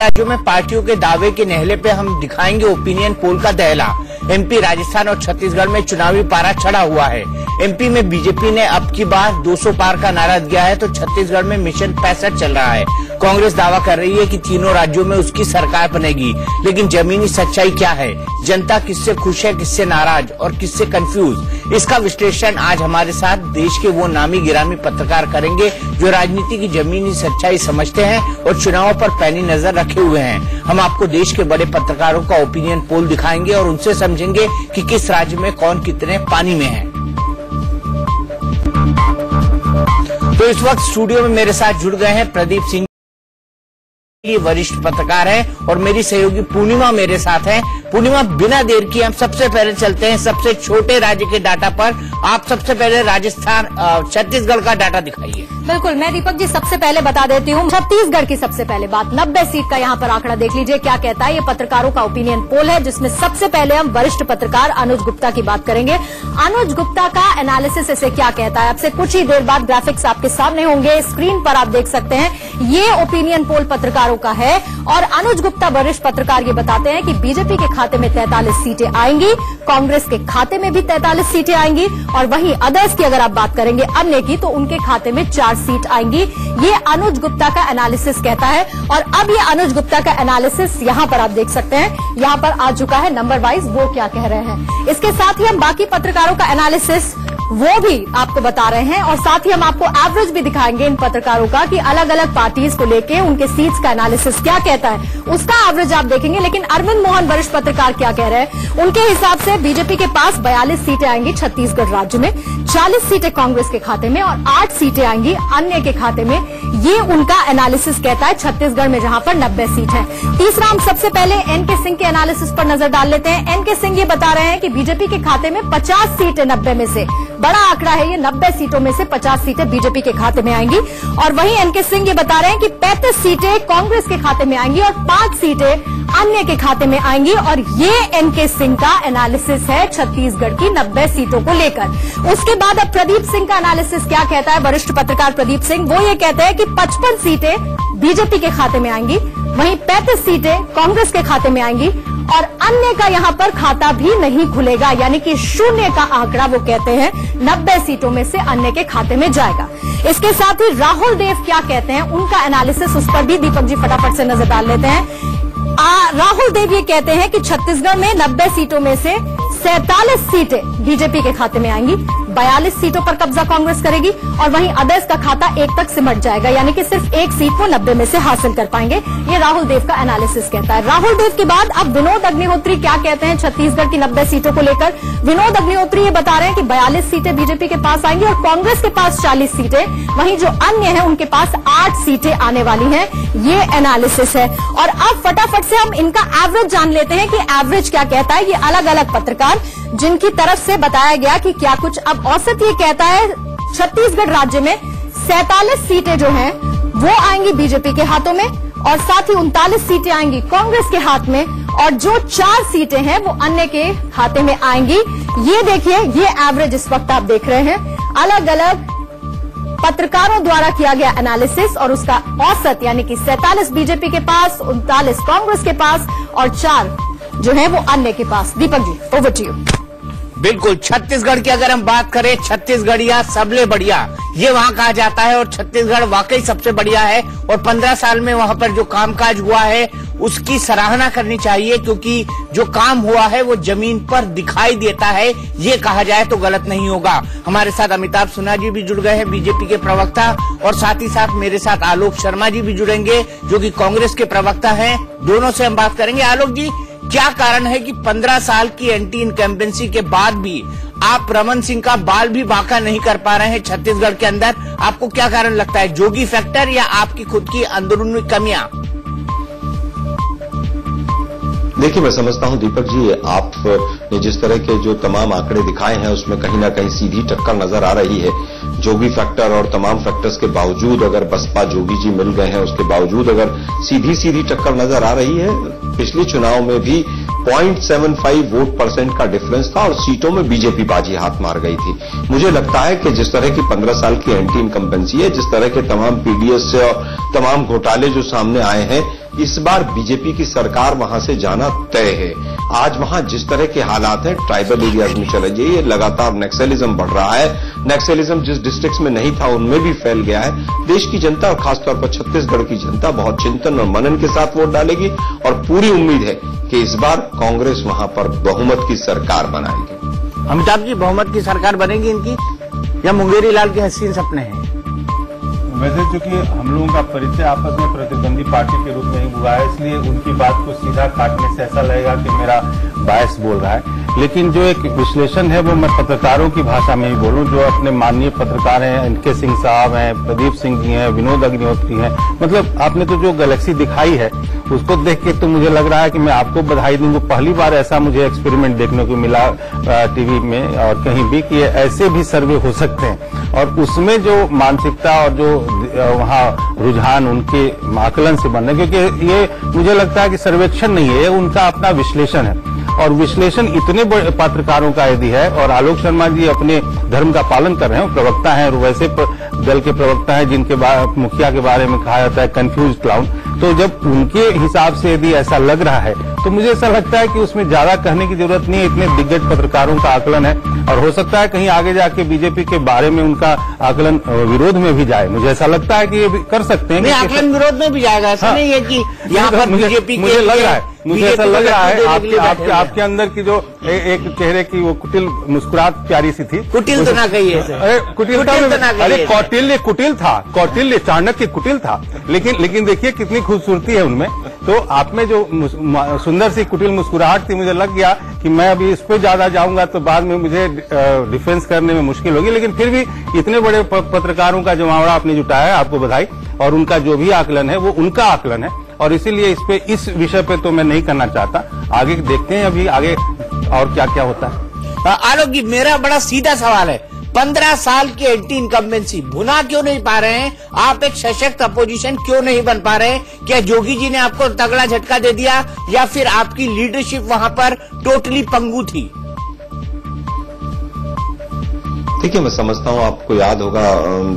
राज्यों में पार्टियों के दावे के नहले पे हम दिखाएंगे ओपिनियन पोल का दहला। एमपी, राजस्थान और छत्तीसगढ़ में चुनावी पारा चढ़ा हुआ है। एमपी में बीजेपी ने अब की बार 200 पार का नारा दिया है तो छत्तीसगढ़ में मिशन 65 चल रहा है। कांग्रेस दावा कर रही है कि तीनों राज्यों में उसकी सरकार बनेगी, लेकिन जमीनी सच्चाई क्या है? जनता किससे खुश है, किससे नाराज और किससे कंफ्यूज? इसका विश्लेषण आज हमारे साथ देश के वो नामी गिरामी पत्रकार करेंगे जो राजनीति की जमीनी सच्चाई समझते हैं और चुनावों पर पैनी नजर रखे हुए हैं। हम आपको देश के बड़े पत्रकारों का ओपिनियन पोल दिखाएंगे और उनसे समझेंगे कि किस राज्य में कौन कितने पानी में है। तो इस वक्त स्टूडियो में मेरे साथ जुड़ गए हैं प्रदीप सिंह, वरिष्ठ पत्रकार हैं, और मेरी सहयोगी पूर्णिमा मेरे साथ हैं। पूर्णिमा, बिना देर किए हम सबसे पहले चलते हैं सबसे छोटे राज्य के डाटा पर। आप सबसे पहले राजस्थान छत्तीसगढ़ का डाटा दिखाइए। बिल्कुल, मैं दीपक जी सबसे पहले बता देती हूँ छत्तीसगढ़ की सबसे पहले बात। 90 सीट का यहाँ पर आंकड़ा देख लीजिए क्या कहता है। ये पत्रकारों का ओपिनियन पोल है जिसमें सबसे पहले हम वरिष्ठ पत्रकार अनुज गुप्ता की बात करेंगे। अनुज गुप्ता का एनालिसिस इसे क्या कहता है, आपसे कुछ ही देर बाद ग्राफिक्स आपके सामने होंगे, स्क्रीन पर आप देख सकते हैं। ये ओपिनियन पोल पत्रकारों का है और अनुज गुप्ता वरिष्ठ पत्रकार ये बताते हैं कि बीजेपी के खाते में 43 सीटें आएंगी, कांग्रेस के खाते में भी 43 सीटें आएंगी और वहीं अदर्स की अगर आप बात करेंगे अन्य की तो उनके खाते में 4 सीट आएंगी। ये अनुज गुप्ता का एनालिसिस कहता है। और अब ये अनुज गुप्ता का एनालिसिस यहाँ पर आप देख सकते हैं, यहाँ पर आ चुका है नंबर वाइज वो क्या कह रहे हैं। इसके साथ ही हम बाकी पत्रकारों का एनालिसिस वो भी आपको बता रहे हैं और साथ ही हम आपको एवरेज भी दिखाएंगे इन पत्रकारों का कि अलग अलग पार्टीज को लेके उनके सीट्स का एनालिसिस क्या कहता है, उसका एवरेज आप देखेंगे। लेकिन अरविंद मोहन वरिष्ठ पत्रकार क्या कह रहे हैं, उनके हिसाब से बीजेपी के पास 42 सीटें आएंगी छत्तीसगढ़ राज्य में, 40 सीटें कांग्रेस के खाते में और 8 सीटें आएंगी अन्य के खाते में। ये उनका एनालिसिस कहता है छत्तीसगढ़ में जहां पर 90 सीट है। तीसरा हम सबसे पहले एनके सिंह के एनालिसिस पर नजर डाल लेते हैं। एनके सिंह ये बता रहे हैं कि बीजेपी के खाते में 50 सीटें 90 में से, बड़ा आंकड़ा है ये, 90 सीटों में से 50 सीटें बीजेपी के खाते में आएंगी। और वहीं एनके सिंह ये बता रहे हैं कि 35 सीटें कांग्रेस के खाते में आएंगी और 5 सीटें अन्य के खाते में आएंगी। और ये एनके सिंह का एनालिसिस है छत्तीसगढ़ की 90 सीटों को लेकर। उसके बाद अब प्रदीप सिंह का एनालिसिस क्या कहता है, वरिष्ठ पत्रकार प्रदीप सिंह, वो ये कहते हैं कि 55 सीटें बीजेपी के खाते में आएंगी, वहीं 35 सीटें कांग्रेस के खाते में आएंगी और अन्य का यहाँ पर खाता भी नहीं खुलेगा, यानी कि शून्य का आंकड़ा वो कहते हैं 90 सीटों में से अन्य के खाते में जाएगा। इसके साथ ही राहुल देव क्या कहते हैं, उनका एनालिसिस, उस पर भी दीपक जी फटाफट से नजर डाल लेते हैं। राहुल देव ये कहते हैं कि छत्तीसगढ़ में 90 सीटों में से 47 सीटें बीजेपी के खाते में आएंगी, 42 सीटों पर कब्जा कांग्रेस करेगी और वहीं अदर्स का खाता 1 तक सिमट जाएगा, यानी कि सिर्फ 1 सीट वो 90 में से हासिल कर पाएंगे। ये राहुल देव का एनालिसिस कहता है। राहुल देव के बाद अब विनोद अग्निहोत्री क्या कहते हैं छत्तीसगढ़ की 90 सीटों को लेकर। विनोद अग्निहोत्री ये बता रहे हैं कि 42 सीटें बीजेपी के पास आएंगी और कांग्रेस के पास 40 सीटें, वहीं जो अन्य है उनके पास 8 सीटें आने वाली हैं। ये एनालिसिस है। और अब फटाफट से हम इनका एवरेज जान लेते हैं कि एवरेज क्या कहता है। ये अलग अलग पत्रकार जिनकी तरफ से बताया गया कि क्या कुछ। अब औसत ये कहता है छत्तीसगढ़ राज्य में 47 सीटें जो हैं वो आएंगी बीजेपी के हाथों में और साथ ही 39 सीटें आएंगी कांग्रेस के हाथ में और जो 4 सीटें हैं वो अन्य के खाते में आएंगी। ये देखिए, ये एवरेज इस वक्त आप देख रहे हैं, अलग अलग पत्रकारों द्वारा किया गया एनालिसिस और उसका औसत, यानी कि 47 बीजेपी के पास, 39 कांग्रेस के पास और 4 जो है वो अन्य के पास। Deepak ji, over to you. बिल्कुल, छत्तीसगढ़ की अगर हम बात करें, छत्तीसगढ़िया सबले बढ़िया ये वहाँ कहा जाता है और छत्तीसगढ़ वाकई सबसे बढ़िया है और 15 साल में वहाँ पर जो कामकाज हुआ है उसकी सराहना करनी चाहिए, क्योंकि जो काम हुआ है वो जमीन पर दिखाई देता है, ये कहा जाए तो गलत नहीं होगा। हमारे साथ अमिताभ सिन्हा जी भी जुड़ गए हैं, बीजेपी के प्रवक्ता, और साथ ही साथ मेरे साथ आलोक शर्मा जी भी जुड़ेंगे जो कि कांग्रेस के प्रवक्ता हैं। दोनों से हम बात करेंगे। आलोक जी, क्या कारण है कि 15 साल की एंटी इनकम्बेंसी के बाद भी आप रमन सिंह का बाल भी बांका नहीं कर पा रहे हैं छत्तीसगढ़ के अंदर? आपको क्या कारण लगता है, जोगी फैक्टर या आपकी खुद की अंदरूनी कमियां? देखिए, मैं समझता हूं दीपक जी, आपने जिस तरह के जो तमाम आंकड़े दिखाए हैं उसमें कहीं ना कहीं सीधी टक्कर नजर आ रही है। जोगी फैक्टर और तमाम फैक्टर्स के बावजूद अगर बसपा जोगी जी मिल गए हैं, उसके बावजूद अगर सीधी टक्कर नजर आ रही है। पिछले चुनाव में भी 0.75 वोट % का डिफरेंस था और सीटों में बीजेपी बाजी हाथ मार गई थी। मुझे लगता है कि जिस तरह की 15 साल की एंटी इनकम्बेंसी है, जिस तरह के तमाम पीडीएस से और तमाम घोटाले जो सामने आए हैं, इस बार बीजेपी की सरकार वहां से जाना तय है। आज वहां जिस तरह के हालात हैं, ट्राइबल एरियाज में चले जाइए, लगातार नक्सलिज्म बढ़ रहा है। नक्सलिज्म जिस डिस्ट्रिक्ट्स में नहीं था उनमें भी फैल गया है। देश की जनता और खासतौर पर छत्तीसगढ़ की जनता बहुत चिंतन और मनन के साथ वोट डालेगी और पूरी उम्मीद है कि इस बार कांग्रेस वहां पर बहुमत की सरकार बनाएगी। अमिताभ जी, बहुमत की सरकार बनेगी इनकी या मुंगेरी लाल के हसीन सपने हैं? वैसे चूंकि हम लोगों का परिचय आपस में प्रतिद्वंदी पार्टी के रूप में ही हुआ है, इसलिए उनकी बात को सीधा काटने से ऐसा लगेगा कि मेरा बायस बोल रहा है। लेकिन जो एक विश्लेषण है वो मैं पत्रकारों की भाषा में ही बोलूं, जो अपने माननीय पत्रकार हैं, एनके सिंह साहब हैं, प्रदीप सिंह जी हैं, विनोद अग्निहोत्री हैं, मतलब आपने तो जो गैलेक्सी दिखाई है उसको देख के तो मुझे लग रहा है कि मैं आपको बधाई दूंगा। पहली बार ऐसा मुझे एक्सपेरिमेंट देखने को मिला टीवी में और कहीं भी कि ऐसे भी सर्वे हो सकते हैं और उसमें जो मानसिकता और जो वहाँ रुझान उनके आकलन से बन रहे, क्योंकि ये मुझे लगता है कि सर्वेक्षण नहीं है, उनका अपना विश्लेषण है और विश्लेषण इतने बड़े पत्रकारों का यदि है और आलोक शर्मा जी अपने धर्म का पालन कर रहे हैं, प्रवक्ता हैं और वैसे दल के प्रवक्ता हैं जिनके मुखिया के बारे में कहा जाता है कंफ्यूज क्लाउन, तो जब उनके हिसाब से यदि ऐसा लग रहा है तो मुझे ऐसा लगता है कि उसमें ज्यादा कहने की जरूरत नहीं है। इतने दिग्गज पत्रकारों का आकलन है और हो सकता है कहीं आगे जाके बीजेपी के बारे में उनका आकलन विरोध में भी जाए। मुझे ऐसा लगता है कि ये कर सकते हैं। आकलन विरोध में भी जाएगा, ऐसा नहीं है कि यहाँ पर बीजेपी मुझे लग रहा है, मुझे ऐसा लग रहा है आपके अंदर की जो एक चेहरे की वो कुटिल मुस्कुराहट प्यारी सी थी। कुटिल तो ना कहिए, अरे कुटिल अरे कौटिल्य कुटिल था, कौटिल्य चाणक्य कुटिल था, लेकिन देखिए कितनी खूबसूरती है उनमें। तो आप में जो सुंदर सी कुटिल मुस्कुराहट थी, मुझे लग गया कि मैं अभी इस पे ज्यादा जाऊंगा तो बाद में मुझे डिफेंस करने में मुश्किल होगी। लेकिन फिर भी इतने बड़े पत्रकारों का जमावड़ा आपने जुटाया है, आपको बधाई। और उनका जो भी आकलन है वो उनका आकलन है और इसीलिए इस विषय पे तो मैं नहीं करना चाहता। आगे देखते हैं अभी आगे और क्या क्या होता है। आलोक जी, मेरा बड़ा सीधा सवाल है, 15 साल की एंटी इनकम्बेंसी भुना क्यों नहीं पा रहे हैं? आप एक सशक्त अपोजिशन क्यों नहीं बन पा रहे हैं? क्या जोगी जी ने आपको तगड़ा झटका दे दिया या फिर आपकी लीडरशिप वहां पर टोटली पंगु थी? देखिए, मैं समझता हूं आपको याद होगा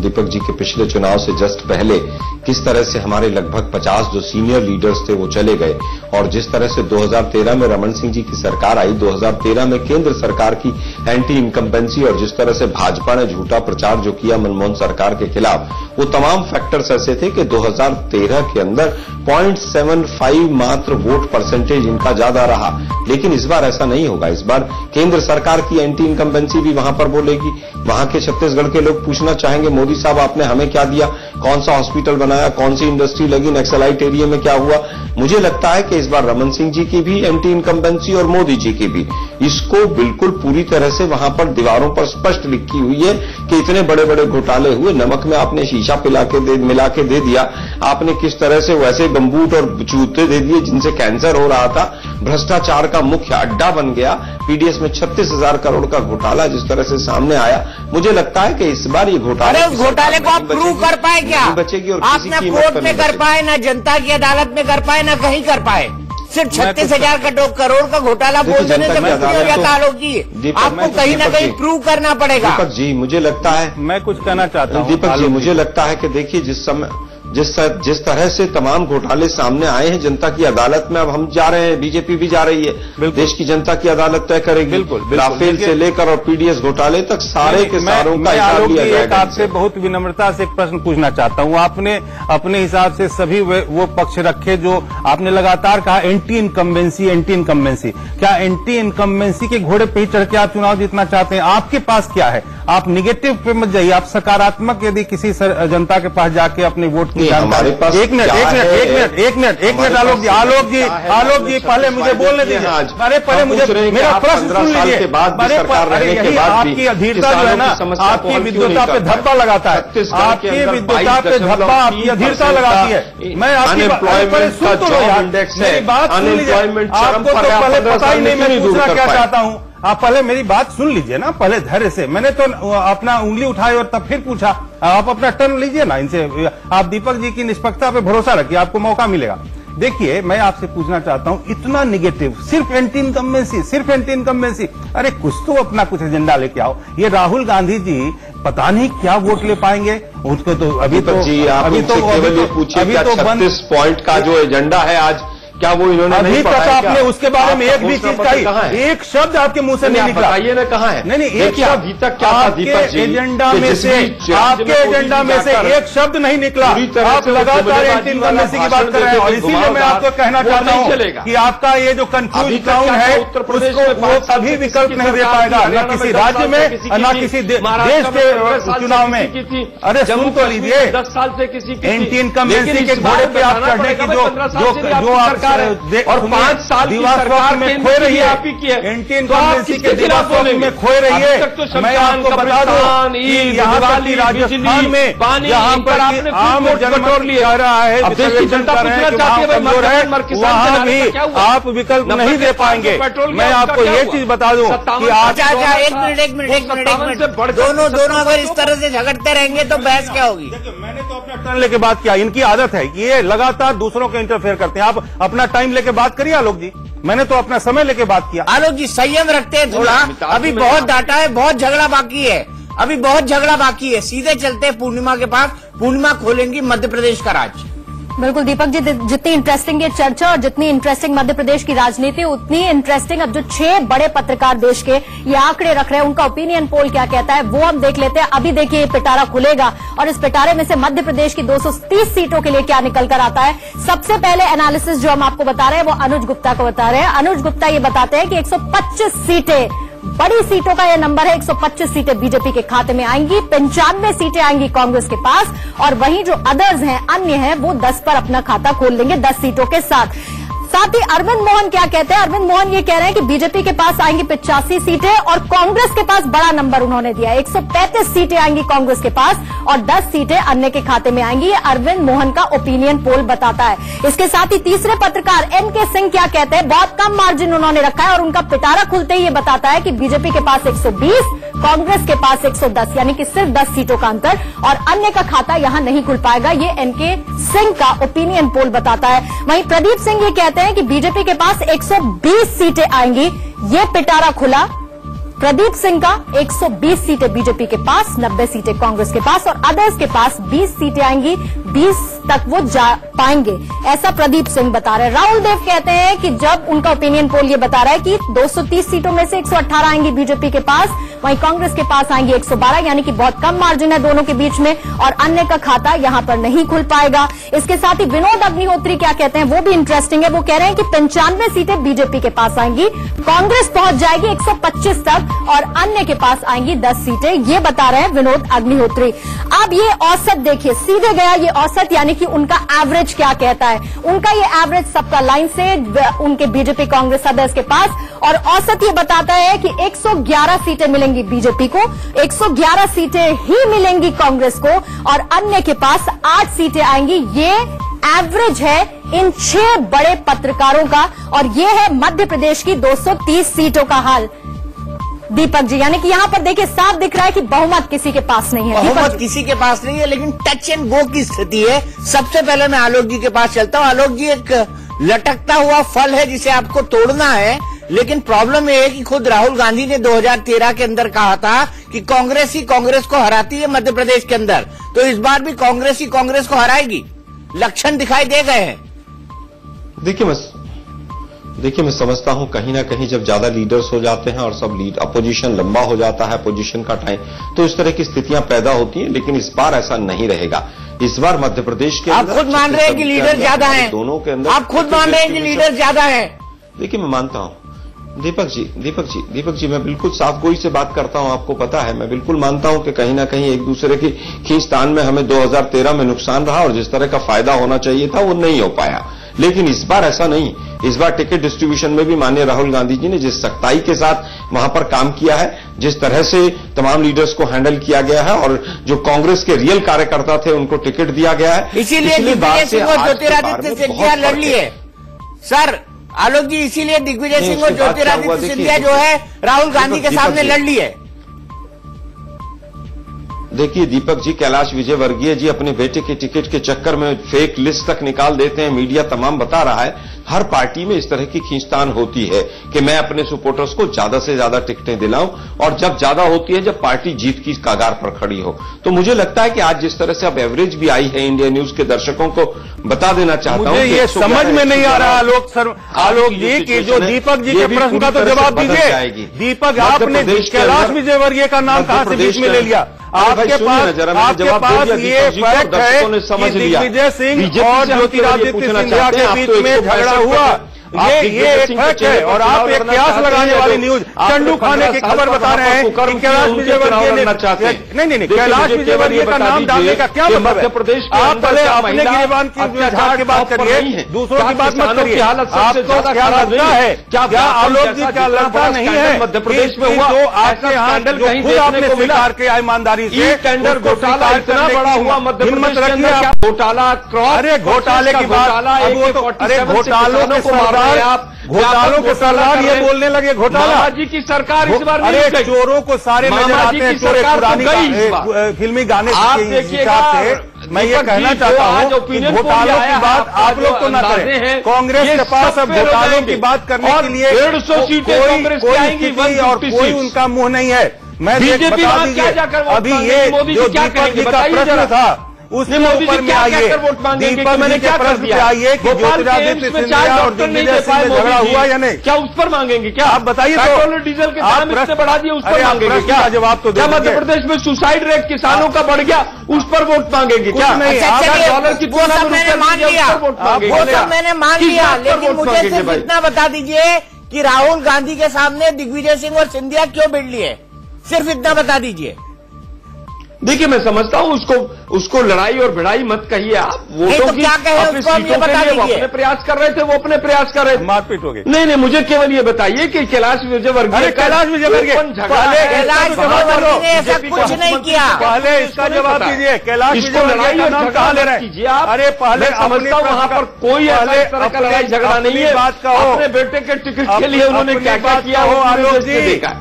दीपक जी के पिछले चुनाव से जस्ट पहले किस तरह से हमारे लगभग 50 जो सीनियर लीडर्स थे वो चले गए और जिस तरह से 2013 में रमन सिंह जी की सरकार आई, 2013 में केंद्र सरकार की एंटी इनकम्बेंसी और जिस तरह से भाजपा ने झूठा प्रचार जो किया मनमोहन सरकार के खिलाफ, वो तमाम फैक्टर्स ऐसे थे कि 2013 के अंदर 0.75 मात्र वोट परसेंटेज इनका ज्यादा रहा। लेकिन इस बार ऐसा नहीं होगा। इस बार केंद्र सरकार की एंटी इनकम्बेंसी भी वहां पर बोलेगी। वहां के छत्तीसगढ़ के लोग पूछना चाहेंगे, मोदी साहब आपने हमें क्या दिया, कौन सा हॉस्पिटल बनाया, कौन सी इंडस्ट्री लगी, नक्सलाइट एरिया में क्या हुआ। मुझे लगता है कि इस बार रमन सिंह जी की भी एंटी इनकम्बेंसी और मोदी जी की भी, इसको बिल्कुल पूरी तरह से वहां पर दीवारों पर स्पष्ट लिखी हुई है कि इतने बड़े बड़े घोटाले हुए, नमक में आपने शीशा मिला के दे दिया, आपने किस तरह से वैसे गंबूट और जूते दे दिए जिनसे कैंसर हो रहा था, भ्रष्टाचार का मुख्य अड्डा बन गया। पीडीएस में 36,000 करोड़ का घोटाला जिस तरह से सामने आया, मुझे लगता है कि इस बार ये घोटाला, अरे उस घोटाले को आप प्रूव कर पाए क्या? बचेगी और आप ना कोर्ट में कर पाए, ना जनता की अदालत में कर पाए, ना कहीं कर पाए। सिर्फ 36,000 करोड़ का घोटाला बोल देने से कुछ नहीं हो जाता। आलोक जी, आपको कहीं ना कहीं प्रूव करना पड़ेगा। दीपक जी, मुझे लगता है, मैं कुछ कहना चाहता हूं दीपक जी, मुझे लगता है कि देखिए जिस तरह से तमाम घोटाले सामने आए हैं, जनता की अदालत में अब हम जा रहे हैं, बीजेपी भी जा रही है, देश की जनता की अदालत तय करेगी। बिल्कुल, राफेल से लेकर और पीडीएस घोटाले तक सारे के सारों का हिसाब लिया जाएगा। आपसे बहुत विनम्रता से एक प्रश्न पूछना चाहता हूं। आपने अपने हिसाब से सभी वो पक्ष रखे जो आपने लगातार कहा एंटी इनकम्बेंसी, एंटी इनकम्बेंसी। क्या एंटी इनकम्बेंसी के घोड़े पे ही चढ़ के आप चुनाव जीतना चाहते हैं? आपके पास क्या है? आप निगेटिव पे मत जाइए, आप सकारात्मक यदि किसी जनता के पास जाके अपने वोट की हमारे पास एक मिनट आलोक जी पहले मुझे बोलने दीजिए। अरे पहले मुझे मेरा प्रश्न सुन लीजिए। अरे आपकी अधीरता जो है ना, आपकी विद्युता पे धब्बा लगाता है, आपकी विद्युता पे धब्बा आपकी अधीरता लगाती है। मैं आपकी सुन तो लो यार, मेरी बात सुन लीजिए। आपको तो पहले पता ही नहीं मैं दूसरा क्या चाहता हूँ। आप पहले मेरी बात सुन लीजिए ना, पहले धैर्य से। मैंने तो अपना उंगली उठाई और तब फिर पूछा। आप अपना टर्न लीजिए ना इनसे। आप दीपक जी की निष्पक्षता पे भरोसा रखिए, आपको मौका मिलेगा। देखिए, मैं आपसे पूछना चाहता हूं, इतना निगेटिव, सिर्फ एंटी इनकम्बेंसी, सिर्फ एंटी इनकम्बेंसी। अरे कुछ तो अपना कुछ एजेंडा लेके आओ। ये राहुल गांधी जी पता नहीं क्या वोट ले पाएंगे उसको। तो अभी तो जी आप केवल ये पूछिए क्या 36 पॉइंट का जो एजेंडा है आज क्या वो इन्होंने अभी तक आपने उसके बारे में एक भी चीज कही, एक शब्द आपके मुंह से नहीं निकला। बताइए ना कहाँ है? नहीं एक अभी तक क्या था दीपक जी? एजेंडा में से आपके एजेंडा में से एक शब्द नहीं निकला। आप लगातार एंटी इनकम्बेंसी की बात कर रहे हैं और इसीलिए मैं आपको कहना चाहता हूँ कि आपका ये जो कंफ्यूज क्राउन है उसको वो कभी विकल्प नहीं दे पाएगा, न किसी राज्य में न किसी देश के चुनाव में। अरे सुन तो लीजिए, 10 साल से किसी एंटी इनकम्बेंसी के घोड़े पे आप चढ़ने की जो आप और 5 साल की सरकार में खोए रही है, एंटी इनकम्बेंसी के दिवास्वप्न में खोए रही है। मैं आपको बता दूं कि यहाँ तक कि राजस्थान में यहाँ पर आम जनमत लिया रहा है, वहाँ भी आप विकल्प नहीं दे पाएंगे। मैं आपको ये चीज बता दूं कि आज एक मिनट दोनों अगर इस तरह से झगड़ते रहेंगे तो बहस क्या होगी? मैंने तो अपना टर्न लेके बात किया, इनकी आदत है ये लगातार दूसरों को इंटरफेयर करते हैं। आप अपना टाइम लेके बात करिए आलोक जी, मैंने तो अपना समय लेके बात किया। आलोक जी संयम रखते हैं थोड़ा, अभी बहुत डाटा है, बहुत झगड़ा बाकी है, अभी बहुत झगड़ा बाकी है। सीधे चलते हैं पूर्णिमा के पास, पूर्णिमा खोलेंगी मध्य प्रदेश का राज। बिल्कुल दीपक जी, जितनी इंटरेस्टिंग ये चर्चा और जितनी इंटरेस्टिंग मध्य प्रदेश की राजनीति, उतनी इंटरेस्टिंग अब जो 6 बड़े पत्रकार देश के ये आंकड़े रख रहे हैं, उनका ओपिनियन पोल क्या कहता है वो हम देख लेते हैं। अभी देखिए ये पिटारा खुलेगा और इस पिटारे में से मध्य प्रदेश की 230 सीटों के लिए क्या निकल कर आता है। सबसे पहले एनालिसिस जो हम आपको बता रहे हैं वो अनुज गुप्ता को बता रहे हैं। अनुज गुप्ता ये बताते हैं कि 125 सीटें, बड़ी सीटों का यह नंबर है, 125 सीटें बीजेपी के खाते में आएंगी, 95 सीटें आएंगी कांग्रेस के पास और वहीं जो अदर्स हैं, अन्य हैं, वो 10 पर अपना खाता खोल लेंगे 10 सीटों के साथ। साथ ही अरविंद मोहन क्या कहते हैं? अरविंद मोहन ये कह रहे हैं कि बीजेपी के पास आएंगी 85 सीटें और कांग्रेस के पास बड़ा नंबर उन्होंने दिया, 135 सीटें आएंगी कांग्रेस के पास और 10 सीटें अन्य के खाते में आएंगी। ये अरविंद मोहन का ओपिनियन पोल बताता है। इसके साथ ही तीसरे पत्रकार एनके सिंह क्या कहते हैं? बहुत कम मार्जिन उन्होंने रखा है और उनका पिटारा खुलते ही ये बताता है कि बीजेपी के पास 120, कांग्रेस के पास 110, यानी कि सिर्फ 10 सीटों का अंतर और अन्य का खाता यहां नहीं खुल पाएगा। ये एनके सिंह का ओपिनियन पोल बताता है। वहीं प्रदीप सिंह ये कहते हैं कि बीजेपी के पास 120 सीटें आएंगी। ये पिटारा खुला प्रदीप सिंह का, 120 सीटें बीजेपी के पास, 90 सीटें कांग्रेस के पास और अदर्स के पास 20 सीटें आएंगी, 20 तक वो जा पाएंगे, ऐसा प्रदीप सिंह बता रहे हैं। राहुल देव कहते हैं कि जब उनका ओपिनियन पोल ये बता रहा है कि 230 सीटों में से 118 आएंगी बीजेपी के पास, वहीं कांग्रेस के पास आएंगी 112, यानी कि बहुत कम मार्जिन है दोनों के बीच में और अन्य का खाता यहां पर नहीं खुल पाएगा। इसके साथ ही विनोद अग्निहोत्री क्या कहते हैं वो भी इंटरेस्टिंग है। वो कह रहे हैं कि 95 सीटें बीजेपी के पास आएंगी, कांग्रेस पहुंच जाएगी 125 तक और अन्य के पास आएंगी 10 सीटें। ये बता रहे हैं विनोद अग्निहोत्री। अब ये औसत देखिए, सीधे गया ये औसत, यानी कि उनका एवरेज क्या कहता है। उनका ये एवरेज सबका लाइन से उनके बीजेपी कांग्रेस सदस्य के पास और औसत ये बताता है कि 111 सीटें मिलेंगी बीजेपी को, 111 सीटें ही मिलेंगी कांग्रेस को और अन्य के पास 8 सीटें आएंगी। ये एवरेज है इन 6 बड़े पत्रकारों का और ये है मध्य प्रदेश की 230 सीटों का हाल दीपक जी। यानी कि यहाँ पर देखिए साफ दिख रहा है कि बहुमत किसी के पास नहीं है, बहुमत किसी के पास नहीं है, लेकिन टच एंड गो की स्थिति है। सबसे पहले मैं आलोक जी के पास चलता हूँ। आलोक जी, एक लटकता हुआ फल है जिसे आपको तोड़ना है, लेकिन प्रॉब्लम यह है कि खुद राहुल गांधी ने 2013 के अंदर कहा था कि कांग्रेस ही कांग्रेस को हराती है मध्य प्रदेश के अंदर, तो इस बार भी कांग्रेस ही कांग्रेस को हराएगी, लक्षण दिखाई दे गए हैं। देखिए मैं समझता हूं कहीं ना कहीं जब ज्यादा लीडर्स हो जाते हैं और सब अपोजिशन लंबा हो जाता है, अपोजिशन का टाइम, तो इस तरह की स्थितियां पैदा होती हैं, लेकिन इस बार ऐसा नहीं रहेगा। इस बार मध्य प्रदेश के आप खुद मान रहे हैं कि लीडर ज्यादा हैं, दोनों के अंदर आप खुद मान रहे हैं कि लीडर ज्यादा है। देखिए मैं मानता हूं दीपक जी मैं बिल्कुल साफ गोई से बात करता हूं, आपको पता है मैं बिल्कुल मानता हूं कि कहीं ना कहीं एक दूसरे की खींचतान में हमें 2013 में नुकसान रहा और जिस तरह का फायदा होना चाहिए था वो नहीं हो पाया। लेकिन इस बार ऐसा नहीं, इस बार टिकट डिस्ट्रीब्यूशन में भी माननीय राहुल गांधी जी ने जिस सख्ताई के साथ वहां पर काम किया है, जिस तरह से तमाम लीडर्स को हैंडल किया गया है और जो कांग्रेस के रियल कार्यकर्ता थे उनको टिकट दिया गया है, इसीलिए ज्योतिरादित्य सिंधिया लड़ लिए सर। आलोक जी, इसीलिए दिग्विजय सिंह और ज्योतिरादित्य सिंधिया जो है राहुल गांधी के सामने लड़ लिए। देखिए दीपक जी, कैलाश विजयवर्गीय जी अपने बेटे के टिकट के चक्कर में फेक लिस्ट तक निकाल देते हैं, मीडिया तमाम बता रहा है। हर पार्टी में इस तरह की खींचतान होती है कि मैं अपने सपोर्टर्स को ज्यादा से ज्यादा टिकटें दिलाऊं, और जब ज्यादा होती है जब पार्टी जीत की कगार पर खड़ी हो। तो मुझे लगता है कि आज जिस तरह से अब एवरेज भी आई है, इंडिया न्यूज के दर्शकों को बता देना चाहता हूं, ये समझ में नहीं आ रहा आलोक जी कि जो दीपक जी के प्रश्न का तो जवाब दीजिए। दीपक, आपने कैलाश विजयवर्गीय का नाम कहां से बीच में ले लिया? आपके पास ये फैक्ट है कि दिग्विजय सिंह और ज्योतिरादित्य सिंधिया के बीच में झगड़ा हुआ, ये एक फैक्ट है। और आप एक कयास लगाने वाली न्यूज चंडू खाने की खबर बता रहे हैं कि कैलाश विजयवर्गीय ने नहीं कैलाश विजयवर्गीय का नाम डालने का क्या मतलब है? प्रदेश आप पहले अपने गिरबान की बात करिए, दूसरों की बात मत करिए। आपको क्या लगता है, क्या आलोक जी क्या लगता नहीं है मध्य प्रदेश में हुआ जो आपके यहाँ खुद आपने स्वीकार किया ईमानदारी से टेंडर घोटाला इतना बड़ा हुआ मध्य प्रदेश रखिए घोटाला क्रॉस, अरे घोटाले की बात, अरे घोटालों को घोटालों को सरदार ये बोलने लगे घोटाला जी की सरकार इस बार नहीं गई। चोरों को सारे नजर आते हैं, चोर पुरानी फिल्मी गाने के हिसाब से मैं ये कहना चाहता हूँ कि घोटालों की बात आप लोग तो न करें। कांग्रेस के पास अब घोटालों की बात करने के लिए 150 सीटें कांग्रेस की आएंगी और कोई उनका मुंह नहीं है। मैं बता दीजिए, अभी ये जो दीपक जी का प्रश्न था उसने ऊपर में आइए, दीपक मैंने क्या प्रश्न पे आइए कि ज्योतिरादित्य सिंधिया और दिग्विजय सिंह में झगड़ा हुआ या नहीं, क्या उस पर मांगेंगे? क्या आप बताइए, पेट्रोल और डीजल के दाम इससे बढ़ा दिए, उस पर मांगेंगे क्या? जवाब तो क्या मध्य प्रदेश में सुसाइड रेट किसानों का बढ़ गया, उस पर वोट मांगेंगे क्या? नहीं, डॉलर की मैंने मान लिया, वो सब मैंने मान लिया, लेकिन मुझे सिर्फ इतना बता दीजिए कि राहुल गांधी के सामने दिग्विजय सिंह और सिंधिया क्यों भिड़ लिए, सिर्फ इतना बता दीजिए। देखिए, मैं समझता हूं उसको लड़ाई और भिड़ाई मत कहिए आप। वो तो क्या कहे अपनी सीटों के लिए वो अपने प्रयास कर रहे थे, वो अपने प्रयास कर रहे थे, मारपीट हो गई। नहीं, मुझे केवल ये बताइए कि कैलाश विजयवर्गीय ऐसा कुछ नहीं किया, पहले इसका जवाब दीजिए। कैलाश विजयवर्गीय का नाम कहाँ ले रहे कीजिए आप? अरे पहले समझता हूँ वहां पर कोई तरह का लड़ाई झगड़ा नहीं है। बात का अपने बेटे के टिकट के लिए उन्होंने क्या क्या किया हो आलोक जी देखा।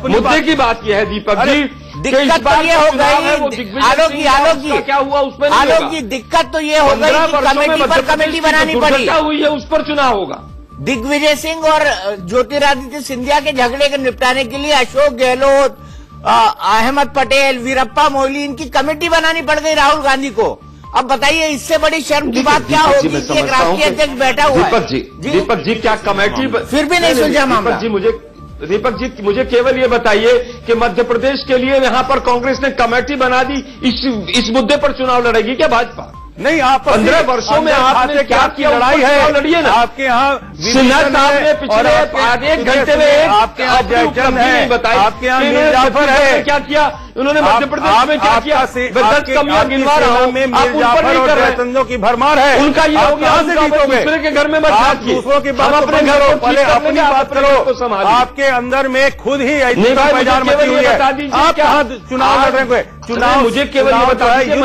मुद्दे की बात यह है दीपक जी, दिक्कत तो ये हो गई आलोक जी क्या हुआ उसमें? आलोक जी दिक्कत तो ये हो गई कि कमेटी पर कमेटी बनानी पड़ी, हुई है उस पर चुनाव होगा। दिग्विजय सिंह और ज्योतिरादित्य सिंधिया के झगड़े के निपटाने के लिए अशोक गहलोत, अहमद पटेल, वीरप्पा मोइली, इनकी कमेटी बनानी पड़ गई राहुल गांधी को। अब बताइए इससे बड़ी शर्म की बात क्या होगी कि एक राष्ट्रीय अध्यक्ष बैठा हुआ है। दीपक जी क्या कमेटी फिर भी नहीं सुलझा मामला? दीपक जी मुझे केवल ये बताइए कि मध्य प्रदेश के लिए यहाँ पर कांग्रेस ने कमेटी बना दी, इस मुद्दे पर चुनाव लड़ेगी क्या भाजपा? नहीं, आप 15 वर्षों में आपने क्या किया? लड़ाई है, लड़िए ना। आपके यहाँ सिन्हा साहब ने पिछले 1 घंटे में आपके यहाँ जयचंद है, बताई, आपके यहाँ मिर्जाफर है, क्या किया उन्होंने मध्य प्रदेश में? क्या किया? 10 कमियां गिनवा रहा हूं, में मिर्जाफर और जयचंदों की भरमार है। उनका ये हो गया दूसरे के घर में मत दूसरों की बात अपने घर पहले अपनी बात करो। आपके अंदर में खुद ही ऐसी बाजार मची हुई है। आप कहाँ चुनाव लड़ रहे हैं? चुनाव मुझे केवल ये बता दीजिए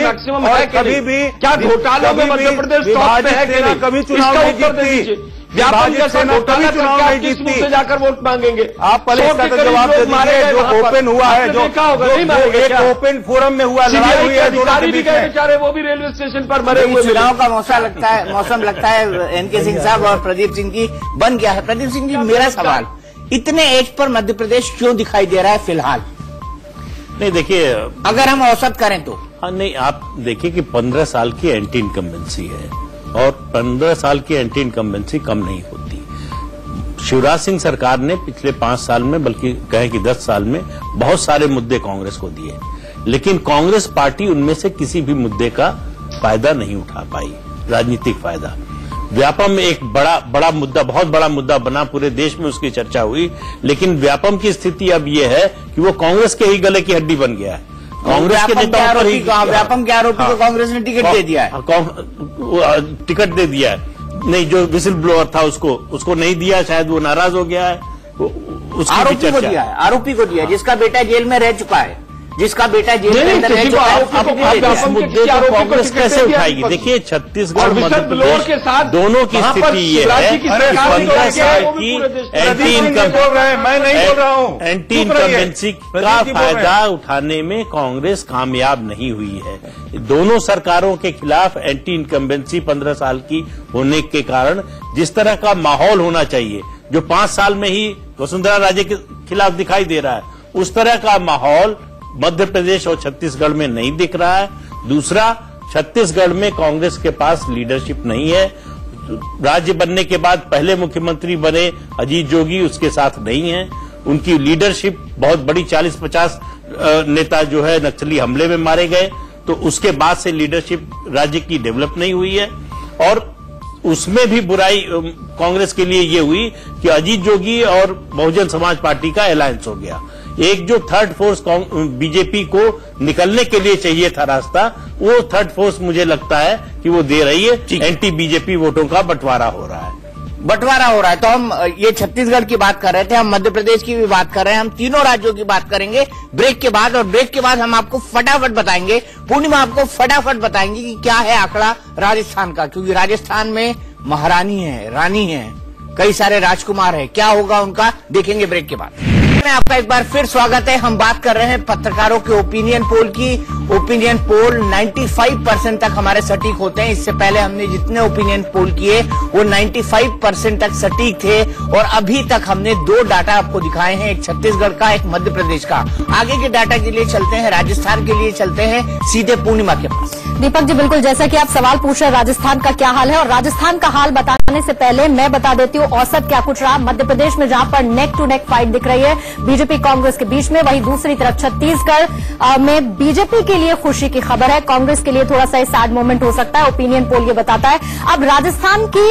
मैक्सिमम है कभी भी क्या घोटालों में मध्य प्रदेश टॉप पे है कि नहीं? कभी चुनाव नहीं जीतती, व्यापक जैसा घोटाला चुनाव नहीं जीतती से जाकर वोट मांगेंगे आप? पहले इसका तो जवाब दे दीजिए, जो ओपन हुआ है, जो एक ओपन फोरम में हुआ, लड़ाई हुई है, अधिकारी भी गए बेचारे, वो भी रेलवे स्टेशन पर मरे हुए। चुनाव का मौसम लगता है एनके सिंह साहब और प्रदीप सिंह की बन गया है। प्रदीप सिंह जी, मेरा सवाल, इतने एज पर मध्य प्रदेश क्यों दिखाई दे रहा है फिलहाल? नहीं देखिए, अगर हम औसत करें तो नहीं, आप देखिए कि 15 साल की एंटी इनकम्बेंसी है और 15 साल की एंटी इनकम्बेंसी कम नहीं होती। शिवराज सिंह सरकार ने पिछले 5 साल में, बल्कि कहें कि 10 साल में बहुत सारे मुद्दे कांग्रेस को दिए, लेकिन कांग्रेस पार्टी उनमें से किसी भी मुद्दे का फायदा नहीं उठा पाई, राजनीतिक फायदा। व्यापम एक बड़ा मुद्दा, बहुत बड़ा मुद्दा बना, पूरे देश में उसकी चर्चा हुई, लेकिन व्यापम की स्थिति अब यह है कि वो कांग्रेस के ही गले की हड्डी बन गया है। कांग्रेस के नेताओं पर ही व्यापम के आरोपी को कांग्रेस ने टिकट दे दिया है, टिकट दे दिया है। नहीं, जो विसिल ब्लोअर था उसको नहीं दिया, शायद वो नाराज हो गया है। आरोपी को दिया है, आरोपी को दिया, जिसका बेटा जेल में रह चुका है। जिसका बेटा जेल के अंदर है, इस मुद्दे को कांग्रेस कैसे उठाएगी? देखिए, छत्तीसगढ़ मध्य प्रदेश दोनों की स्थिति ये है कि 15 साल की एंटी इनकम्बेंसी का फायदा उठाने में कांग्रेस कामयाब नहीं हुई है। दोनों सरकारों के खिलाफ एंटी इनकम्बेंसी 15 साल की होने के कारण जिस तरह का माहौल होना चाहिए, जो 5 साल में ही वसुंधरा राजे के खिलाफ दिखाई दे रहा है, उस तरह का माहौल मध्य प्रदेश और छत्तीसगढ़ में नहीं दिख रहा है। दूसरा, छत्तीसगढ़ में कांग्रेस के पास लीडरशिप नहीं है। राज्य बनने के बाद पहले मुख्यमंत्री बने अजीत जोगी उसके साथ नहीं है। उनकी लीडरशिप बहुत बड़ी, 40-50 नेता जो है नक्सली हमले में मारे गए, तो उसके बाद से लीडरशिप राज्य की डेवलप नहीं हुई है। और उसमें भी बुराई कांग्रेस के लिए ये हुई कि अजीत जोगी और बहुजन समाज पार्टी का अलायंस हो गया। एक जो थर्ड फोर्स बीजेपी को निकलने के लिए चाहिए था रास्ता, वो थर्ड फोर्स मुझे लगता है कि वो दे रही है। एंटी बीजेपी वोटों का बंटवारा हो रहा है। तो हम ये छत्तीसगढ़ की बात कर रहे थे, हम मध्य प्रदेश की भी बात कर रहे हैं, हम तीनों राज्यों की बात करेंगे ब्रेक के बाद। और ब्रेक के बाद हम आपको फटाफट बताएंगे, पूर्णिमा आपको फटाफट बताएंगे कि क्या है आंकड़ा राजस्थान का, क्योंकि राजस्थान में महारानी है, रानी है, कई सारे राजकुमार है, क्या होगा उनका देखेंगे ब्रेक के बाद। में आपका एक बार फिर स्वागत है। हम बात कर रहे हैं पत्रकारों के ओपिनियन पोल की। ओपिनियन पोल 95% तक हमारे सटीक होते हैं। इससे पहले हमने जितने ओपिनियन पोल किए वो 95% तक सटीक थे, और अभी तक हमने 2 डाटा आपको दिखाए हैं, एक छत्तीसगढ़ का, एक मध्य प्रदेश का। आगे के डाटा के लिए चलते हैं, राजस्थान के लिए चलते हैं सीधे पूर्णिमा के पास। दीपक जी, बिल्कुल जैसा कि आप सवाल पूछ रहे हैं राजस्थान का क्या हाल है, और राजस्थान का हाल बताने से पहले मैं बता देती हूँ औसत क्या कुछ रहा मध्य प्रदेश में, जहां पर नेक टू नेक फाइट दिख रही है बीजेपी कांग्रेस के बीच में। वहीं दूसरी तरफ छत्तीसगढ़ में बीजेपी के लिए खुशी की खबर है, कांग्रेस के लिए थोड़ा सा सैड मोमेंट हो सकता है। ओपिनियन पोल ये बताता है। अब राजस्थान की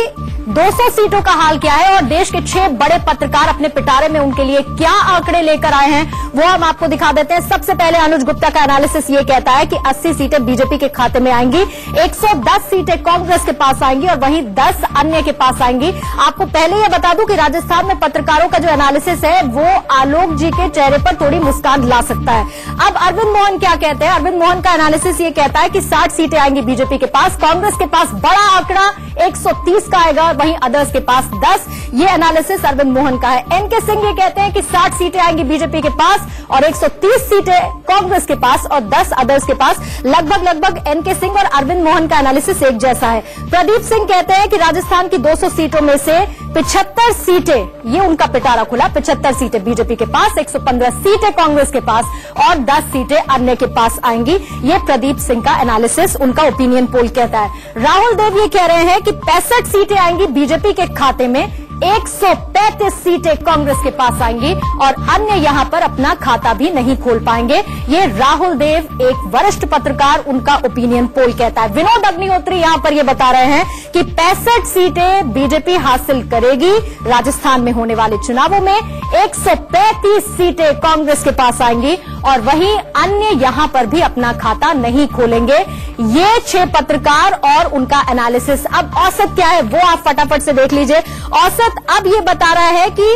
200 सीटों का हाल क्या है और देश के 6 बड़े पत्रकार अपने पिटारे में उनके लिए क्या आंकड़े लेकर आए हैं, वो हम आपको दिखा देते हैं। सबसे पहले अनुज गुप्ता का एनालिसिस ये कहता है कि 80 सीटें बीजेपी के खाते में आएंगी, 110 सीटें कांग्रेस के पास आएंगी और वहीं 10 अन्य के पास आएंगी। आपको पहले यह बता दूं कि राजस्थान में पत्रकारों का जो एनालिसिस है वो आलोक जी के चेहरे पर थोड़ी मुस्कान ला सकता है। अब अरविंद मोहन क्या कहते हैं? अरविंद मोहन का एनालिसिस ये कहता है कि 60 सीटें आएंगी बीजेपी के पास, कांग्रेस के पास बड़ा आंकड़ा 130 का आएगा, वहीं अदर्स के पास 10। ये एनालिसिस अरविंद मोहन का है। एनके सिंह ये कहते हैं कि 60 सीटें आएंगी बीजेपी के पास और 130 सीटें कांग्रेस के पास और 10 अदर्स के पास। लगभग एनके सिंह और अरविंद मोहन का एनालिसिस एक जैसा है। प्रदीप सिंह कहते हैं कि राजस्थान की 200 सीटों में से 75 सीटें, ये उनका पिटारा खुला, 75 सीटें बीजेपी के पास, 115 सीटें कांग्रेस के पास और 10 सीटें अन्य के पास आएंगी। ये प्रदीप सिंह का एनालिसिस, उनका ओपिनियन पोल कहता है। राहुल देव ये कह रहे हैं कि 65 सीटें आएंगी बीजेपी के खाते में, 135 सीटें कांग्रेस के पास आएंगी और अन्य यहां पर अपना खाता भी नहीं खोल पाएंगे। ये राहुल देव, एक वरिष्ठ पत्रकार, उनका ओपिनियन पोल कहता है। विनोद अग्निहोत्री यहां पर ये बता रहे हैं कि 65 सीटें बीजेपी हासिल करेगी राजस्थान में होने वाले चुनावों में, 135 सीटें कांग्रेस के पास आएंगी और वहीं अन्य यहां पर भी अपना खाता नहीं खोलेंगे। ये 6 पत्रकार और उनका एनालिसिस। अब औसत क्या है वो आप फटाफट से देख लीजिए। औसत अब ये बता रहा है कि